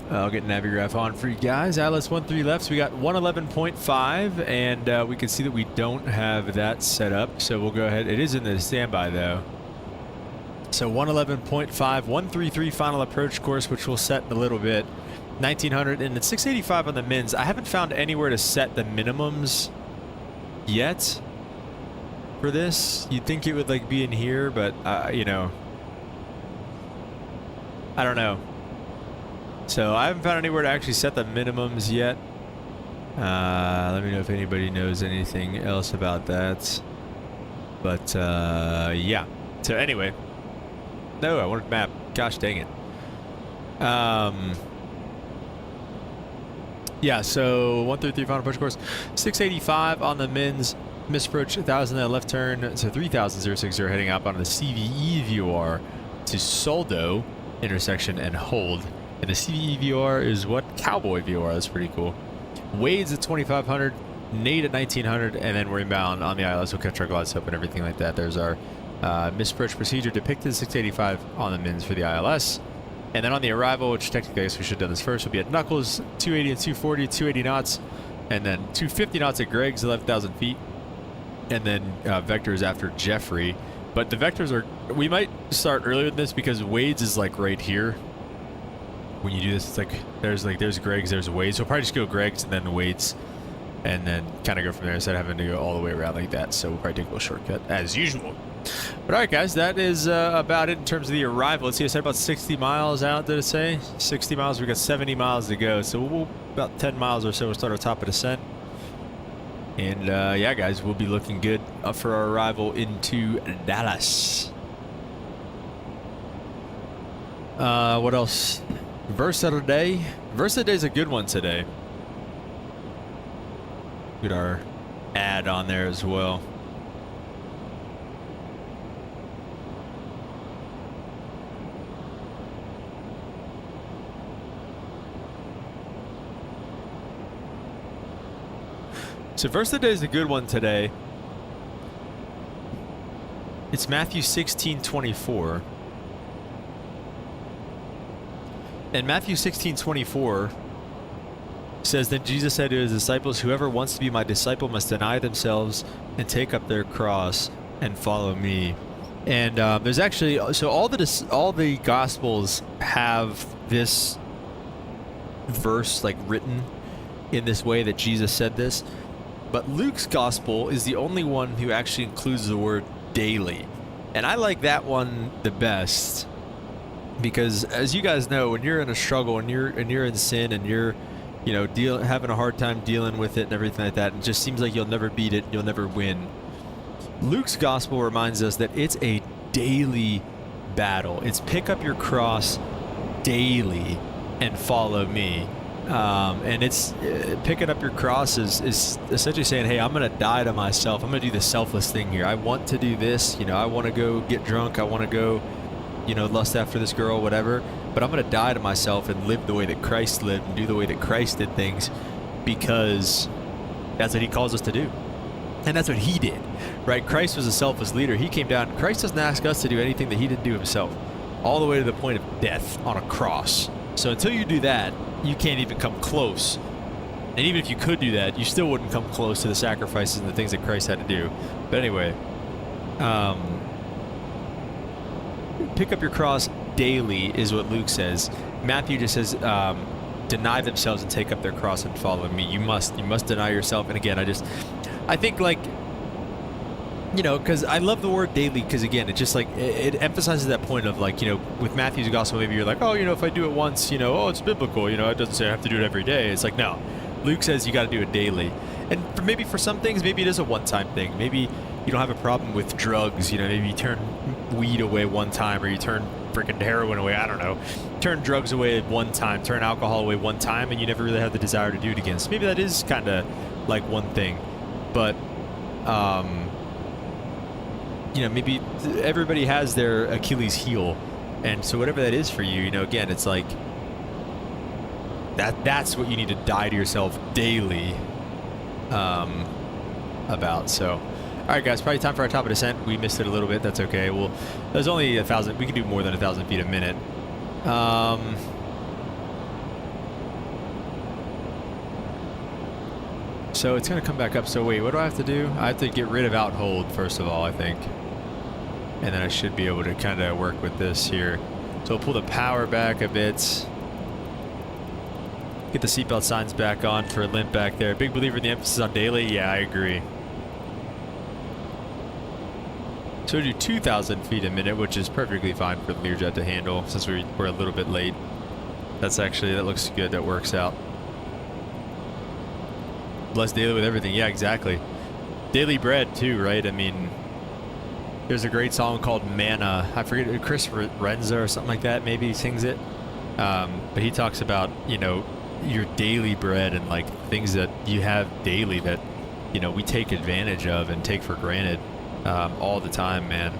I'll get Navigraph on for you guys. ILS 13 left. So we got 111.5, and we can see that we don't have that set up. So we'll go ahead. It is in the standby though. So 111.5, 133 final approach course, which we'll set in a little bit. 1900 and it's 685 on the mins. I haven't found anywhere to set the minimums yet. For this, you'd think it would like be in here, but you know, I don't know. So I haven't found anywhere to actually set the minimums yet. Let me know if anybody knows anything else about that. But yeah. So anyway, no, I wanted map. Gosh dang it. Yeah. So 133 final approach course, 685 on the mins. Misapproach 1,000 at left turn, so 3,060 heading up on the CVE VOR to Soldo intersection and hold. And the CVE VOR is what? Cowboy VOR. That's pretty cool. Wade's at 2,500, Nate at 1,900, and then we're inbound on the ILS. We'll catch our glide slope and everything like that. There's our misapproach procedure depicted 685 on the mins for the ILS. And then on the arrival, which technically I guess we should have done this first, we'll be at Knuckles, 280 and 240, 280 knots, and then 250 knots at Greg's, 11,000 feet. And then vectors after Jeffrey, but the vectors are, we might start earlier with this because Wade's is like right here. When you do this, it's like there's Greg's, there's Wade's, so we'll probably just go Greg's and then Wade's and then kind of go from there instead of having to go all the way around like that. So we'll probably take a little shortcut as usual. But all right guys, that is about it in terms of the arrival. Let's see, I said about 60 miles out, did it say? 60 miles, we got 70 miles to go, so we'll about 10 miles or so we'll start our top of descent. And yeah, guys, we'll be looking good for our arrival into Dallas. What else? Verse of the day. Verse of the day is a good one today. Get our ad on there as well. So verse of the day is a good one today. It's Matthew 16:24. And Matthew 16:24 says, Then Jesus said to his disciples, Whoever wants to be my disciple must deny themselves and take up their cross and follow me. And there's actually, so all the Gospels have this verse like written in this way that Jesus said this. But Luke's Gospel is the only one who actually includes the word daily. And I like that one the best because, as you guys know, when you're in a struggle and you're in sin and you're, you know, having a hard time dealing with it and everything like that, it just seems like you'll never beat it, you'll never win. Luke's Gospel reminds us that it's a daily battle. It's pick up your cross daily and follow me. And it's picking up your cross is essentially saying, hey, I'm going to die to myself. I'm going to do the selfless thing here. I want to do this. You know, I want to go get drunk. I want to go, you know, lust after this girl, whatever. But I'm going to die to myself and live the way that Christ lived and do the way that Christ did things, because that's what he calls us to do. And that's what he did, right? Christ was a selfless leader. He came down. Christ doesn't ask us to do anything that he didn't do himself, all the way to the point of death on a cross. So until you do that, you can't even come close. And even if you could do that, you still wouldn't come close to the sacrifices and the things that Christ had to do. But anyway, pick up your cross daily is what Luke says. Matthew just says, deny themselves and take up their cross and follow me. You must deny yourself. And again, I think, like, you know, because I love the word daily, because again, it just like it emphasizes that point of, like, you know, with Matthew's gospel, maybe you're like, oh, you know, if I do it once, you know, oh, it's biblical, you know, it doesn't say I have to do it every day. It's like, no, Luke says you got to do it daily. And maybe for some things, maybe it is a one-time thing. Maybe you don't have a problem with drugs, you know, maybe you turn weed away one time, or you turn freaking heroin away, I don't know, turn drugs away one time, turn alcohol away one time, and you never really have the desire to do it again. So maybe that is kind of like one thing. But you know, maybe everybody has their Achilles heel, and so whatever that is for you, you know, again, it's like that's what you need to die to yourself daily about. So all right, guys, probably time for our top of descent. We missed it a little bit. That's okay. Well, there's only 1,000. We can do more than 1,000 feet a minute. So it's going to come back up. So wait, what do I have to do? I have to get rid of out hold, first of all, I think. And then I should be able to kind of work with this here. So we'll pull the power back a bit. Get the seatbelt signs back on for a limp back there. Big believer in the emphasis on daily. Yeah, I agree. So we do 2,000 feet a minute, which is perfectly fine for the Learjet to handle, since we're a little bit late. That looks good. That works out. Bless daily with everything. Yeah, exactly. Daily bread too, right? I mean, there's a great song called Manna. I forget, Chris Renza or something like that maybe sings it. But he talks about, you know, your daily bread and like things that you have daily that, you know, we take advantage of and take for granted all the time, man.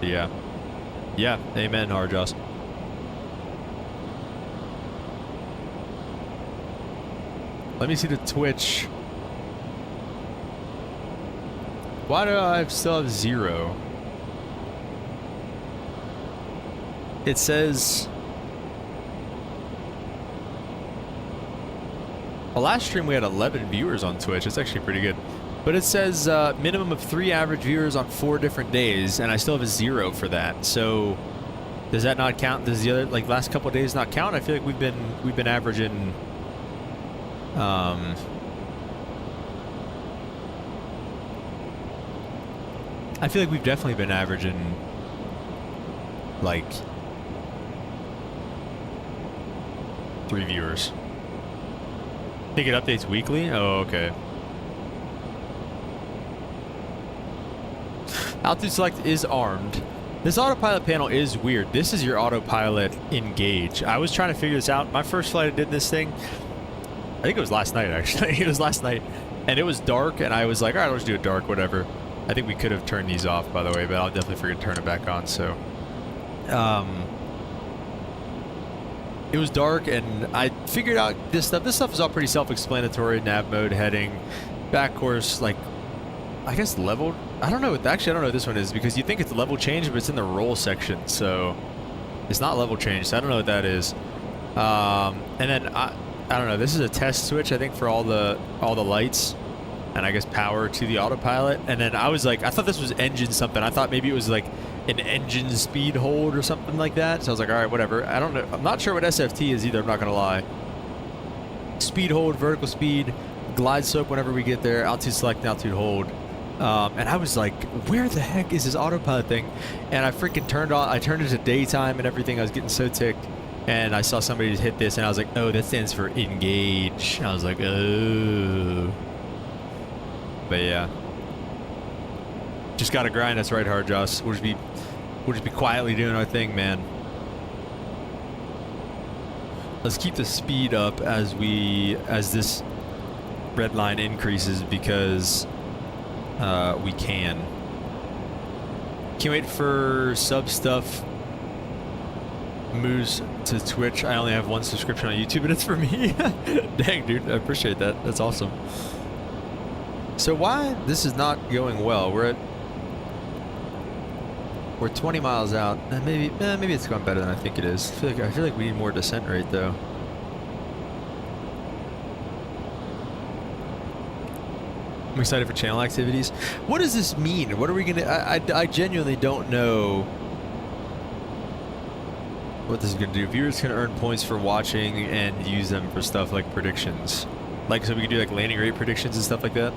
Yeah. Yeah. Amen, Harjoss. Let me see the Twitch. Why do I still have 0? It says... Well, last stream we had 11 viewers on Twitch. It's actually pretty good. But it says minimum of 3 average viewers on 4 different days, and I still have a 0 for that. So does that not count? Does the other, like, last couple of days not count? I feel like we've been averaging... I feel like we've definitely been averaging, like, 3 viewers. I think it updates weekly? Oh, okay. Altitude select is armed. This autopilot panel is weird. This is your autopilot engage. I was trying to figure this out. My first flight I did this thing, I think it was last night, actually. It was last night. And it was dark, and I was like, all right, let's do it dark, whatever. I think we could have turned these off, by the way, but I'll definitely forget to turn it back on, so. it was dark, and I figured out this stuff. This stuff is all pretty self-explanatory. Nav mode, heading, back course, like, I guess leveled. I don't know. Actually, I don't know what this one is, because you think it's level change, but it's in the roll section, so it's not level change. So I don't know what that is. And then I don't know. This is a test switch, I think, for all the lights, and I guess power to the autopilot. And then I was like, I thought this was engine something. I thought maybe it was like an engine speed hold or something like that. So I was like, all right, whatever. I don't know. I'm not sure what SFT is either. I'm not gonna lie. Speed hold, vertical speed, glide slope whenever we get there, altitude select, and altitude hold. And I was like, where the heck is this autopilot thing? And I freaking I turned it to daytime and everything. I was getting so ticked. And I saw somebody just hit this, and I was like, oh, that stands for engage. I was like, oh. But yeah. Just gotta grind us right hard, Joss. We'll just be quietly doing our thing, man. Let's keep the speed up as this red line increases, because we can. Can't wait for sub stuff moves to Twitch. I only have one subscription on YouTube, and it's for me. Dang, dude, I appreciate that. That's awesome. So why this is not going well? We're 20 miles out. Maybe it's going better than I think it is. I feel like we need more descent rate though. I'm excited for channel activities. What does this mean? What are we gonna? I genuinely don't know what this is gonna do. Viewers can earn points for watching and use them for stuff like predictions. Like, so we can do like landing rate predictions and stuff like that.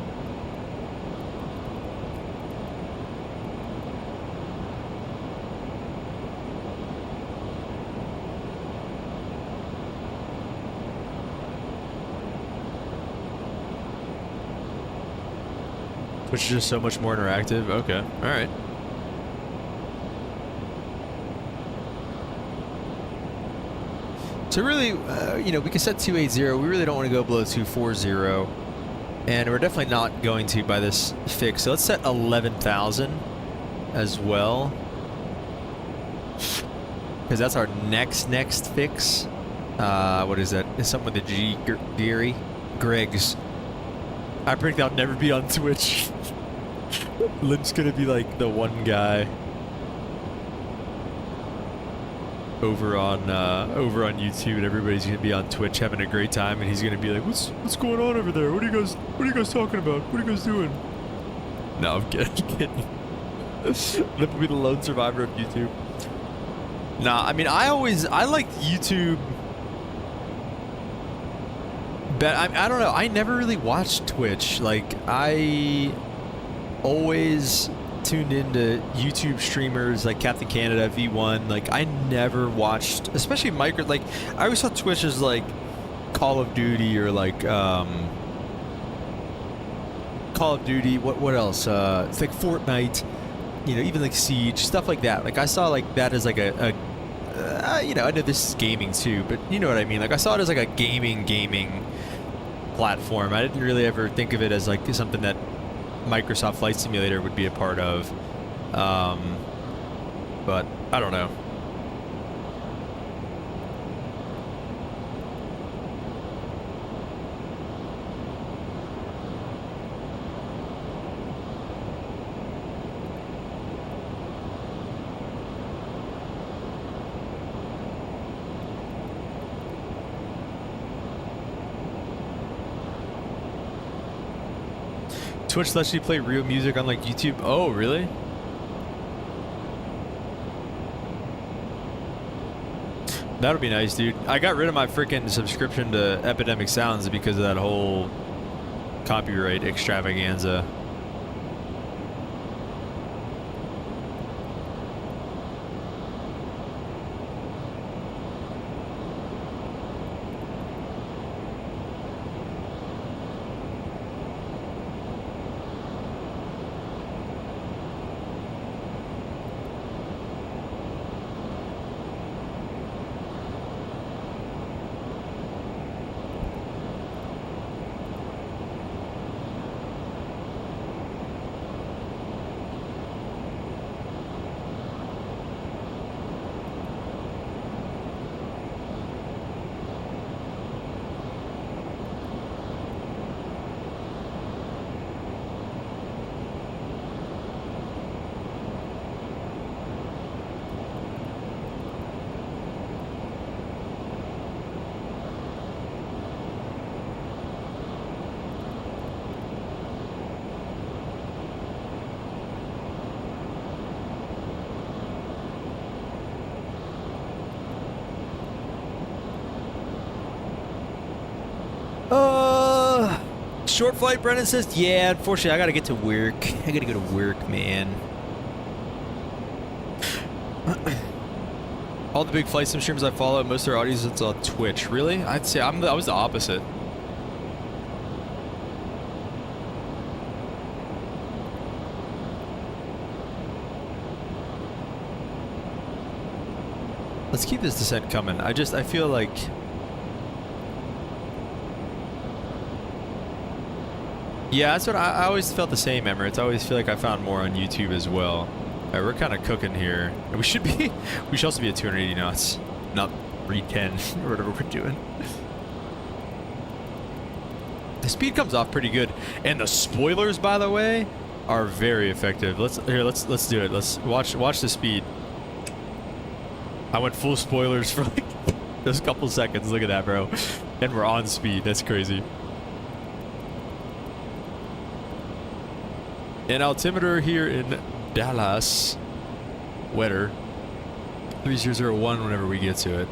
Which is just so much more interactive. Okay, all right. So really, you know, we can set 280. We really don't want to go below 240, and we're definitely not going to by this fix. So let's set 11,000 as well, because that's our next fix. What is that? It's something with the G, Geary, Greg's. I predict I'll never be on Twitch. Lynn's gonna be like the one guy over on YouTube, and everybody's gonna be on Twitch having a great time, and he's gonna be like, "What's going on over there? What are you guys talking about? What are you guys doing?" No, I'm kidding. Lynn will be the lone survivor of YouTube. Nah, I mean, I liked YouTube. But I don't know. I never really watched Twitch. Like, I always tuned into YouTube streamers like KICT-KDAL, V1. Like, I never watched, especially micro. Like, I always saw Twitch as like Call of Duty, or like Call of Duty. What else? It's like Fortnite. You know, even like Siege, stuff like that. Like, I saw like that as like you know, I know this is gaming too, but you know what I mean. Like, I saw it as like a gaming platform. I didn't really ever think of it as like something that Microsoft Flight Simulator would be a part of. But I don't know. Twitch lets you play real music on like YouTube. Oh, really? That'll be nice, dude. I got rid of my freaking subscription to Epidemic Sounds because of that whole copyright extravaganza. Short flight, Brennan says. Yeah, unfortunately, I gotta get to work. I gotta go to work, man. All the big flight sim streamers I follow, most of their audience is on Twitch. Really? I'd say I was the opposite. Let's keep this descent coming. I feel like... Yeah, that's what I always felt the same, Emirates. I always feel like I found more on YouTube as well. All right, we're kind of cooking here. And we should also be at 280 knots, not 310 or whatever we're doing. The speed comes off pretty good. And the spoilers, by the way, are very effective. Let's do it. Let's watch the speed. I went full spoilers for like those couple seconds. Look at that, bro. And we're on speed. That's crazy. An altimeter here in Dallas. Wetter. 3001 whenever we get to it.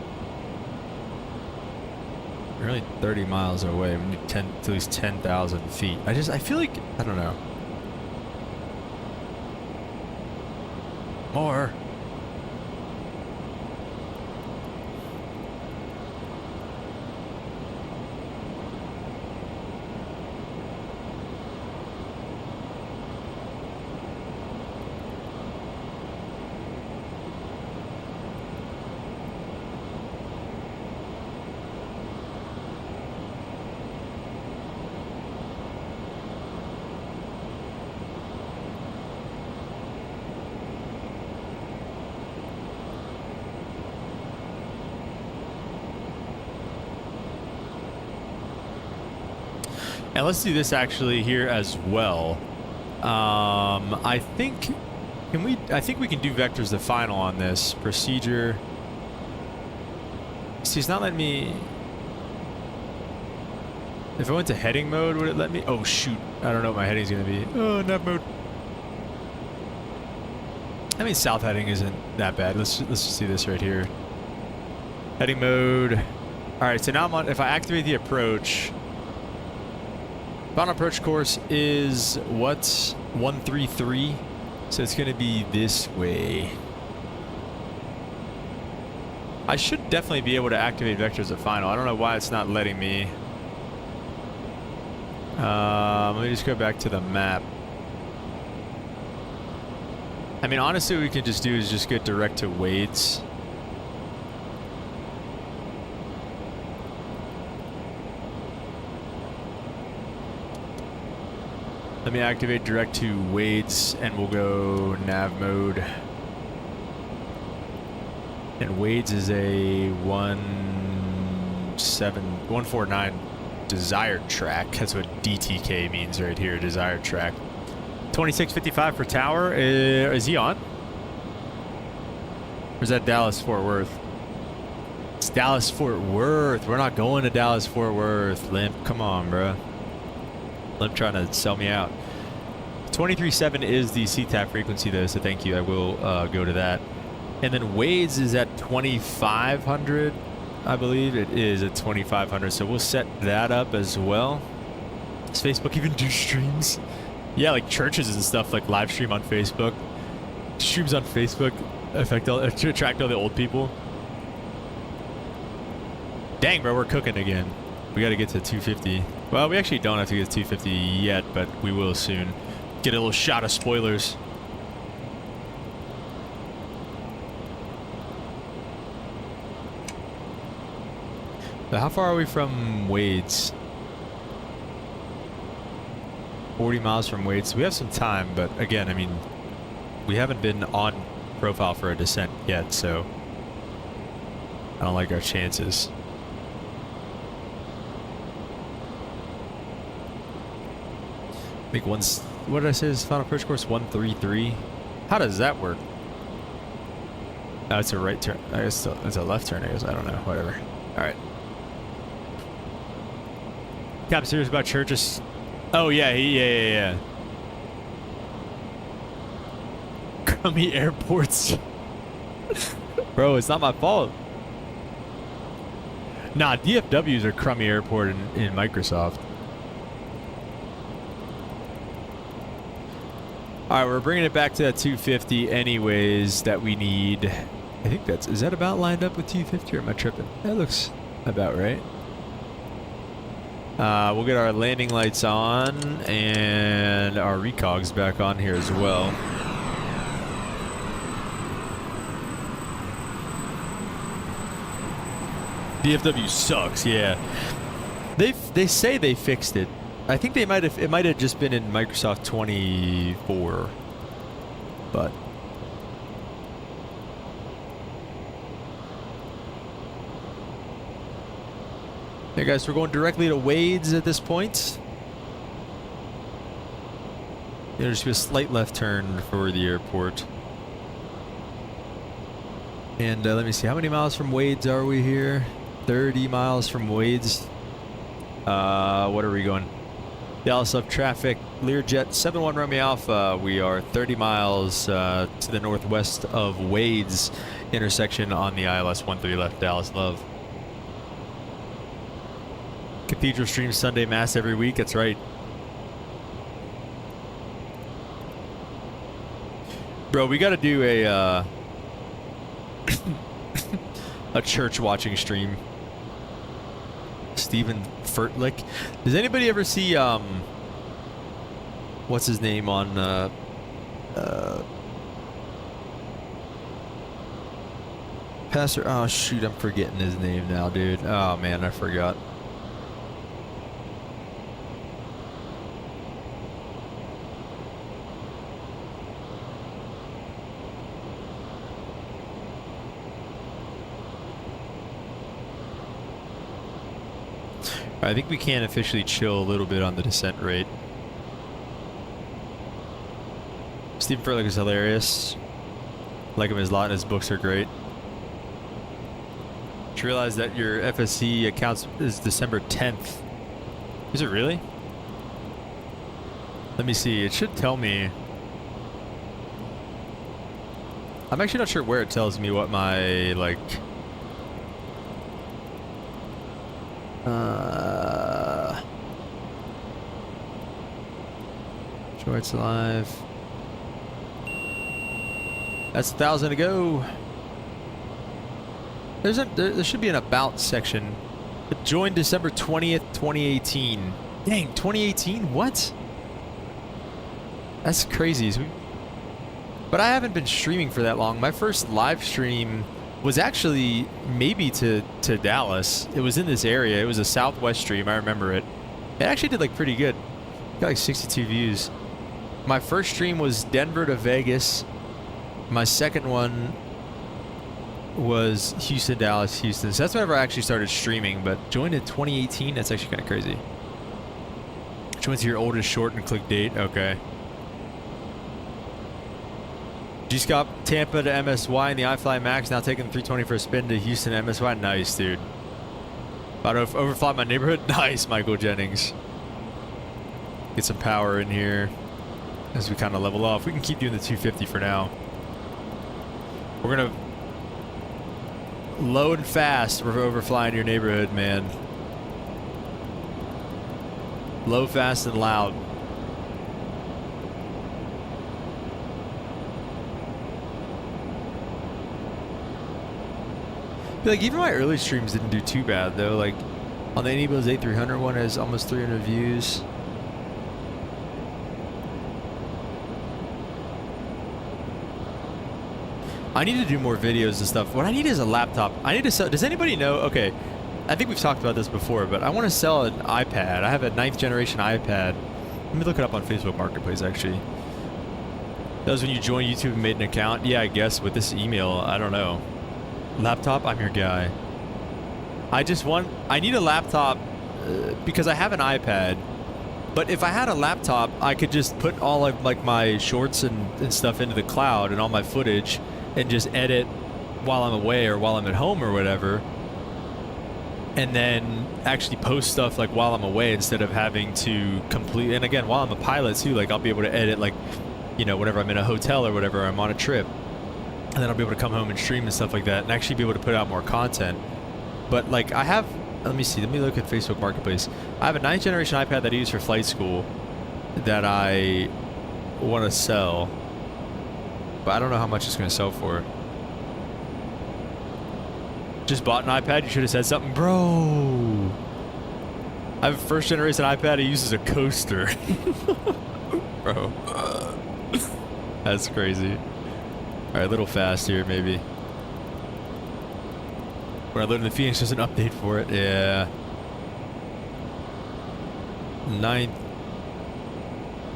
We're only 30 miles away. We need at least 10,000 feet. I feel like, I don't know. More. And let's do this actually here as well. I think we can do vectors the final on this procedure. See, it's not letting me. If I went to heading mode, would it let me? Oh shoot! I don't know what my heading's gonna be. Oh, nav mode. I mean, south heading isn't that bad. Let's just do this right here. Heading mode. All right. So now I'm on. If I activate the approach. Final approach course is what? 133. So it's going to be this way. I should definitely be able to activate vectors at final. I don't know why it's not letting me. Let me just go back to the map. I mean, honestly, what we can just do is just get direct to Wade's. Let me activate direct to Wade's and we'll go nav mode. And Wade's is a 149 desired track. That's what DTK means right here, desired track. 2655 for tower. Is he on? Or is that Dallas Fort Worth? It's Dallas Fort Worth. We're not going to Dallas Fort Worth. Limp, come on, bro. Limp trying to sell me out. 23.7 is the CTAP frequency though, so thank you. I will go to that. And then Wade's is at 2500. I believe it is at 2500. So we'll set that up as well. Does Facebook even do streams? Yeah, like churches and stuff, like live stream on Facebook. Streams on Facebook to attract all the old people. Dang, bro, we're cooking again. We got to get to 250. Well, we actually don't have to get to 250 yet, but we will soon. Get a little shot of spoilers. But how far are we from Wade's? 40 miles from Wade's. We have some time, but again, I mean, we haven't been on profile for a descent yet, so I don't like our chances. Make one. What did I say? This final approach course 133. How does that work? Oh, it's a right turn. I guess it's a left turn. I guess I don't know. Whatever. All right. Cap serious about churches. Oh yeah, yeah. Crummy airports. Bro, it's not my fault. Nah, DFWs are crummy airport in Microsoft. All right, we're bringing it back to that 250 anyways that we need. I think is that about lined up with 250 or am I tripping? That looks about right. We'll get our landing lights on and our recogs back on here as well. DFW sucks, yeah. They say they fixed it. I think it might have just been in Microsoft 24, but hey guys, we're going directly to Wade's at this point. There's just be a slight left turn for the airport. And let me see, how many miles from Wade's are we here? 30 miles from Wade's. What are we going? Dallas up traffic, Learjet 71 Romeo Alpha. We are 30 miles to the northwest of Wade's intersection on the ILS 13 left, Dallas Love. Cathedral streams Sunday Mass every week, that's right. Bro, we gotta do a a church watching stream. Stephen Furtlick. Does anybody ever see what's his name on Pastor, oh shoot, I'm forgetting his name now, dude. Oh man, I forgot. I think we can officially chill a little bit on the descent rate. Stephen Furlick is hilarious. Like him a lot, and his books are great. Did you realize that your FSC account is December 10th? Is it really? Let me see. It should tell me. I'm actually not sure where it tells me what my, like... Shorts alive. That's 1,000 to go. There should be an about section. It joined December 20th, 2018. Dang, 2018? What? That's crazy. But I haven't been streaming for that long. My first live stream was actually maybe to Dallas. It was in this area. It was a Southwest stream. I remember it. It actually did like pretty good. Got like 62 views. My first stream was Denver to Vegas. My second one was Houston, Dallas, Houston. So that's whenever I actually started streaming, but joined in 2018. That's actually kind of crazy. Joined to your oldest short and click date. Okay. G-Scop, Tampa to MSY in the iFly Max, now taking the 320 for a spin to Houston to MSY. Nice, dude. About to overfly my neighborhood. Nice, Michael Jennings. Get some power in here as we kind of level off. We can keep doing the 250 for now. We're going to load and fast. We're overflying your neighborhood, man. Low, fast, and loud. Like, even my early streams didn't do too bad, though. Like, on the Anybo's A300 one has almost 300 views. I need to do more videos and stuff. What I need is a laptop. I need to sell. Does anybody know? Okay, I think we've talked about this before, but I want to sell an iPad. I have a 9th generation iPad. Let me look it up on Facebook Marketplace, actually. That was when you joined YouTube and made an account? Yeah, I guess, with this email. I don't know. Laptop, I'm your guy. I need a laptop because I have an iPad, but if I had a laptop, I could just put all of like my shorts and stuff into the cloud and all my footage and just edit while I'm away or while I'm at home or whatever, and then actually post stuff like while I'm away instead of having to complete. And again, while I'm a pilot too, like I'll be able to edit, like, you know, whenever I'm in a hotel or whatever, I'm on a trip. And then I'll be able to come home and stream and stuff like that and actually be able to put out more content. But like I have, let me see, let me look at Facebook Marketplace. I have a 9th generation iPad that I use for flight school that I want to sell, but I don't know how much it's going to sell for. Just bought an iPad. You should have said something, bro. I have a first generation iPad. It uses a coaster, bro. That's crazy. All right, a little fast here, maybe. When I load in the Phoenix, there's an update for it. Yeah. 9th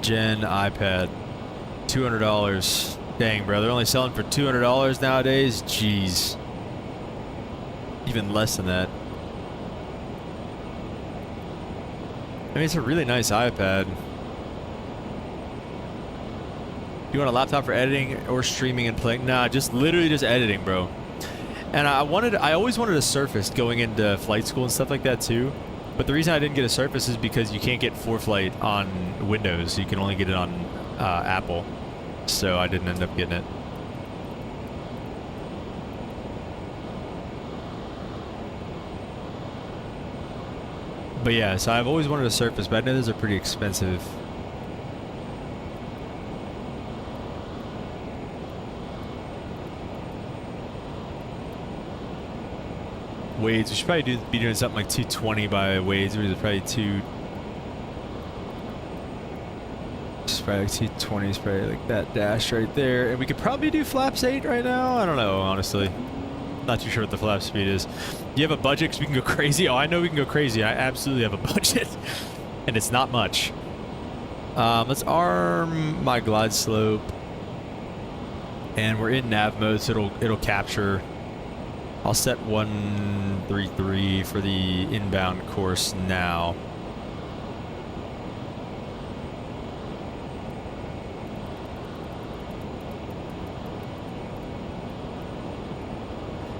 gen iPad, $200. Dang, bro, they're only selling for $200 nowadays. Jeez, even less than that. I mean, it's a really nice iPad. You want a laptop for editing or streaming and playing? Nah, just literally just editing, bro. And I always wanted a Surface going into flight school and stuff like that too. But the reason I didn't get a Surface is because you can't get ForeFlight on Windows. You can only get it on Apple. So I didn't end up getting it. But yeah, so I've always wanted a Surface, but I know those are pretty expensive. Wades, we should probably be doing something like 220 by Wades, or is it probably it's probably like 220 is probably like that dash right there. And we could probably do flaps 8 right now. I don't know, honestly. Not too sure what the flap speed is. Do you have a budget? Because we can go crazy. Oh, I know we can go crazy. I absolutely have a budget. And it's not much. Let's arm my glide slope. And we're in nav mode, so it'll capture. I'll set 133 for the inbound course now.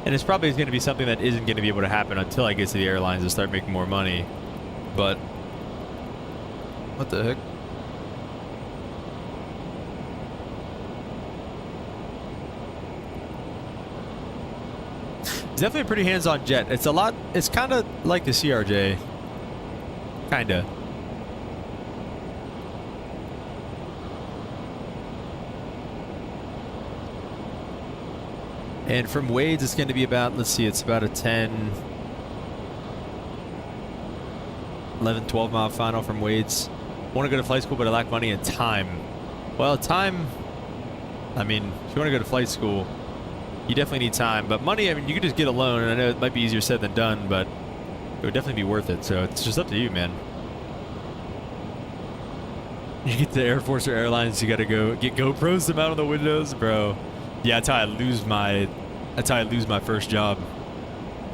And it's probably going to be something that isn't going to be able to happen until I get to the airlines and start making more money. But what the heck? It's definitely a pretty hands-on jet. It's kind of like the CRJ. Kinda. And from Wades, it's going to be about, let's see, it's about a 10, 11, 12 mile final from Wades. Want to go to flight school, but I lack money and time. Well, time, I mean, if you want to go to flight school, you definitely need time. But money, I mean, you could just get a loan, and I know it might be easier said than done, but it would definitely be worth it. So it's just up to you, man. You get to Air Force or Airlines, you got to go get GoPros to mount on the windows, bro. Yeah, that's how I lose my first job.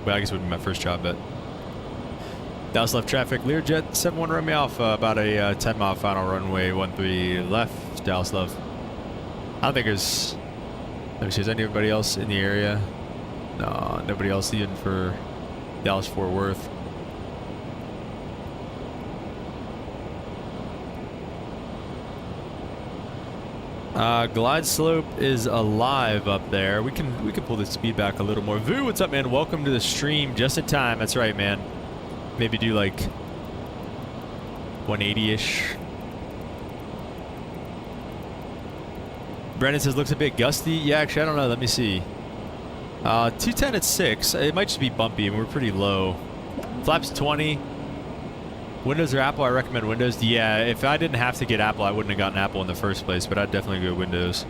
Well, I guess it would be my first job, but Dallas left traffic. Lear jet 71 run me off about a 10 mile final runway 13 left. Dallas love. I don't think there's. Let me see. Is anybody else in the area? No, nobody else even for Dallas Fort Worth. Glide slope is alive up there. We can pull the speed back a little more. Vu, what's up, man? Welcome to the stream. Just in time. That's right, man. Maybe do like 180-ish. Brennan says looks a bit gusty. Yeah, actually, I don't know. Let me see. 210 at 6. It might just be bumpy, and we're pretty low. Flaps 20. Windows or Apple? I recommend Windows. Yeah, if I didn't have to get Apple, I wouldn't have gotten Apple in the first place, but I'd definitely go Windows.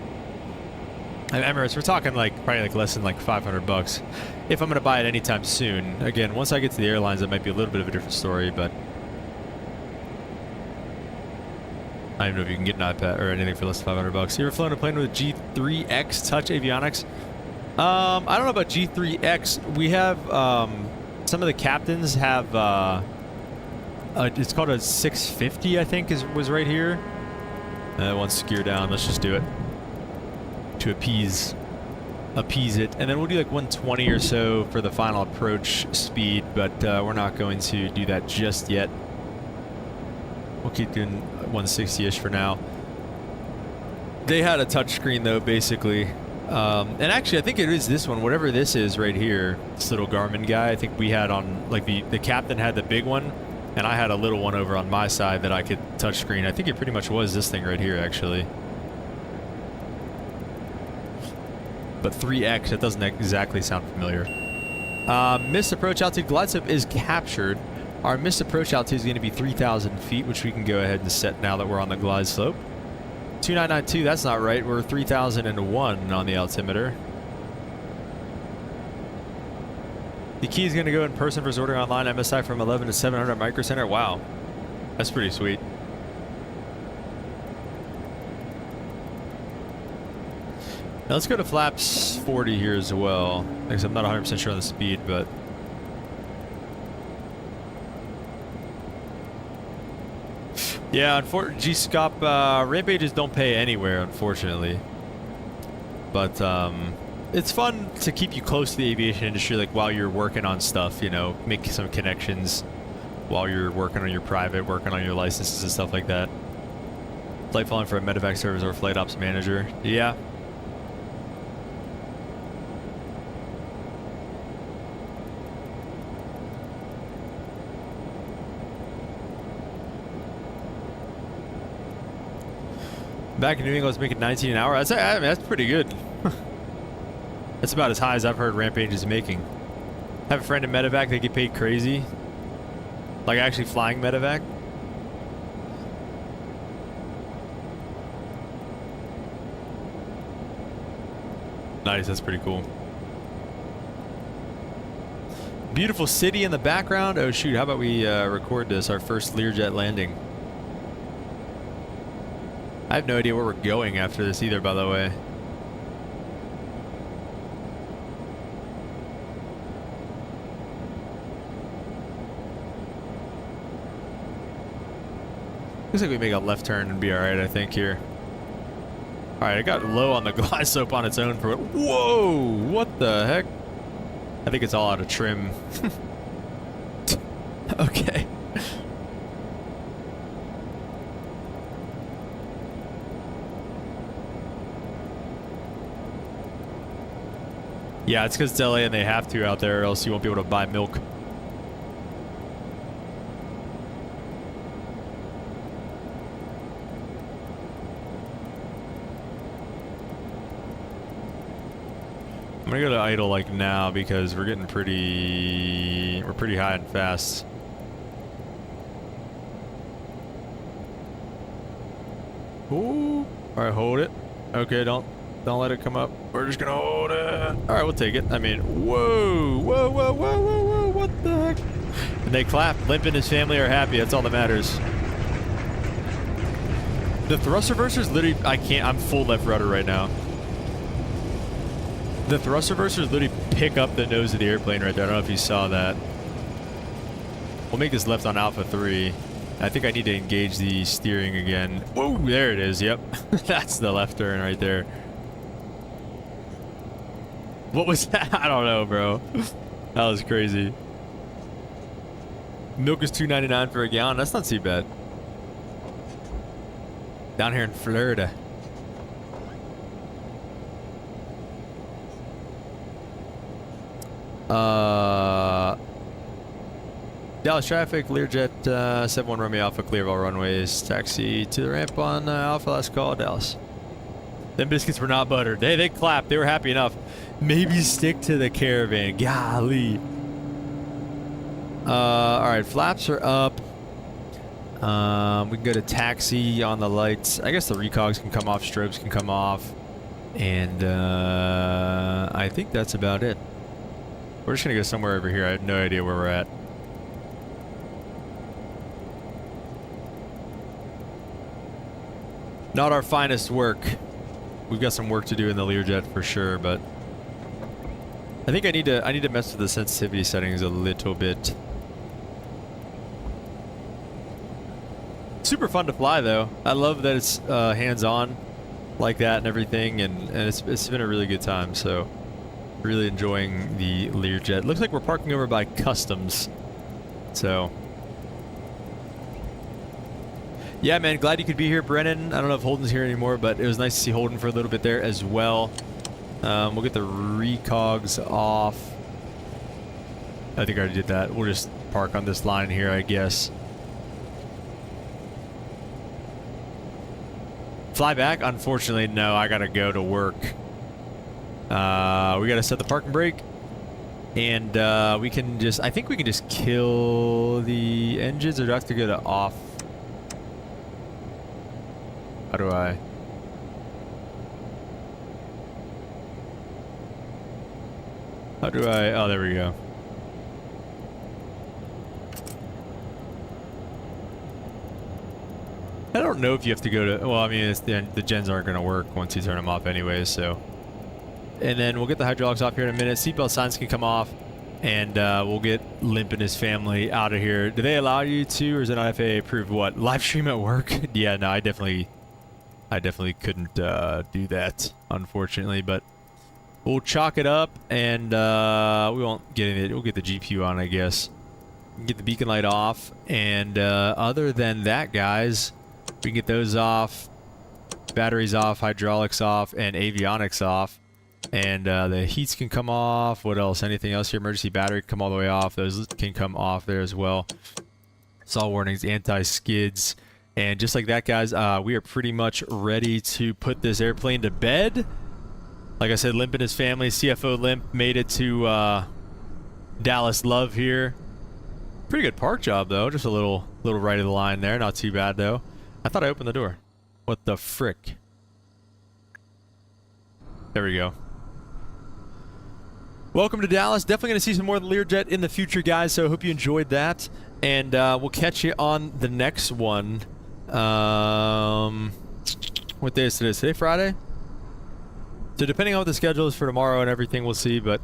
And Emirates, we're talking like probably like less than like $500 if I'm going to buy it anytime soon. Again, once I get to the airlines, it might be a little bit of a different story, but I don't even know if you can get an iPad or anything for less than $500. You ever flown a plane with G3X Touch Avionics? I don't know about G3X. We have some of the captains have. It's called a 650, I think, was right here. That wants to gear down. Let's just do it to appease it, and then we'll do like 120 or so for the final approach speed. But we're not going to do that just yet. We'll keep doing 160-ish for now. They had a touchscreen though, basically. And actually, I think it is this one, whatever this is right here. This little Garmin guy. I think we had on like the captain had the big one. And I had a little one over on my side that I could touchscreen. I think it pretty much was this thing right here, actually. But 3X, that doesn't exactly sound familiar. Missed approach altitude. Glide slope is captured. Our missed approach altitude is going to be 3,000 feet, which we can go ahead and set now that we're on the glide slope. 2992, that's not right. We're 3,001 on the altimeter. The key is going to go in person versus ordering online. MSI from 11 to 700 micro center. Wow. That's pretty sweet. Now let's go to flaps 40 here as well. Because I'm not 100% sure on the speed, but... Yeah, G-Scop, rampages don't pay anywhere, unfortunately. But, it's fun to keep you close to the aviation industry, like, while you're working on stuff, you know, make some connections while you're working on your private, working on your licenses and stuff like that. Flight following for a medevac service or flight ops manager. Yeah. Back in New England, I was making 19 an hour. I mean, that's pretty good. That's about as high as I've heard Rampage is making. Have a friend in medevac, they get paid crazy. Like actually flying medevac. Nice, that's pretty cool. Beautiful city in the background. Oh shoot, how about we record this, our first Learjet landing. I have no idea where we're going after this either, by the way. Looks like we make a left turn and be alright, I think, here. Alright, it got low on the glide slope on its own for... Whoa! What the heck? I think it's all out of trim. Okay. Yeah, it's because it's LA and they have to out there, or else you won't be able to buy milk. I'm gonna go to idle like now because we're getting pretty high and fast. Ooh. Alright, hold it. Okay, don't let it come up. We're just gonna hold it. Alright, we'll take it. I mean, whoa, whoa, whoa, whoa, whoa, whoa, what the heck? And they clap. Limp and his family are happy. That's all that matters. The thrust reversers literally, I'm full left rudder right now. The thrust reversers literally pick up the nose of the airplane right there. I don't know if you saw that. We'll make this left on Alpha 3. I think I need to engage the steering again. Whoa, there it is. Yep. That's the left turn right there. What was that? I don't know, bro. That was crazy. Milk is $2.99 for a gallon. That's not too bad. Down here in Florida. Dallas traffic, Learjet 71 Romeo Alpha, clear of all runways. Taxi to the ramp on Alpha, last call, Dallas. Them biscuits were not buttered. They clapped. They were happy enough. Maybe stick to the Caravan. Golly. Alright, flaps are up. We can go to taxi on the lights. I guess the recogs can come off, strobes can come off. And I think that's about it. We're just going to go somewhere over here. I have no idea where we're at. Not our finest work. We've got some work to do in the Learjet for sure, but I think I need to mess with the sensitivity settings a little bit. Super fun to fly though. I love that it's hands-on like that and everything, and it's been a really good time. So really enjoying the Learjet. Looks like we're parking over by customs. So yeah, man, glad you could be here, Brennan. I don't know if Holden's here anymore, but it was nice to see Holden for a little bit there as well. We'll get the recogs off. I think I already did that. We'll just park on this line here, I guess. Fly back? Unfortunately, no. I gotta go to work. We got to set the parking brake. And we can just, I think we can just kill the engines, or do I have to go to off? How do I? Oh, there we go. I don't know if you have to go to, well, I mean, it's the gens aren't going to work once you turn them off anyway, so. And then we'll get the hydraulics off here in a minute. Seatbelt signs can come off, and we'll get Limp and his family out of here. Do they allow you to, or is it not FAA approved? What, live stream at work? Yeah, no, I definitely couldn't do that, unfortunately. But we'll chalk it up, and we won't get it. We'll get the GPU on, I guess. Get the beacon light off, and other than that, guys, we can get those off, batteries off, hydraulics off, and avionics off. And the heats can come off. What else? Anything else here? Emergency battery can come all the way off. Those can come off there as well. Saw warnings, anti-skids. And just like that, guys, we are pretty much ready to put this airplane to bed. Like I said, Limp and his family, CFO Limp, made it to Dallas Love here. Pretty good park job, though. Just a little right of the line there. Not too bad, though. I thought I opened the door. What the frick? There we go. Welcome to Dallas. Definitely going to see some more of the Learjet in the future, guys, so I hope you enjoyed that. And we'll catch you on the next one. What day is today? Is today Friday? So depending on what the schedule is for tomorrow and everything, we'll see. But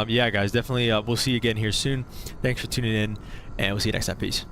yeah, guys, definitely we'll see you again here soon. Thanks for tuning in, and we'll see you next time. Peace.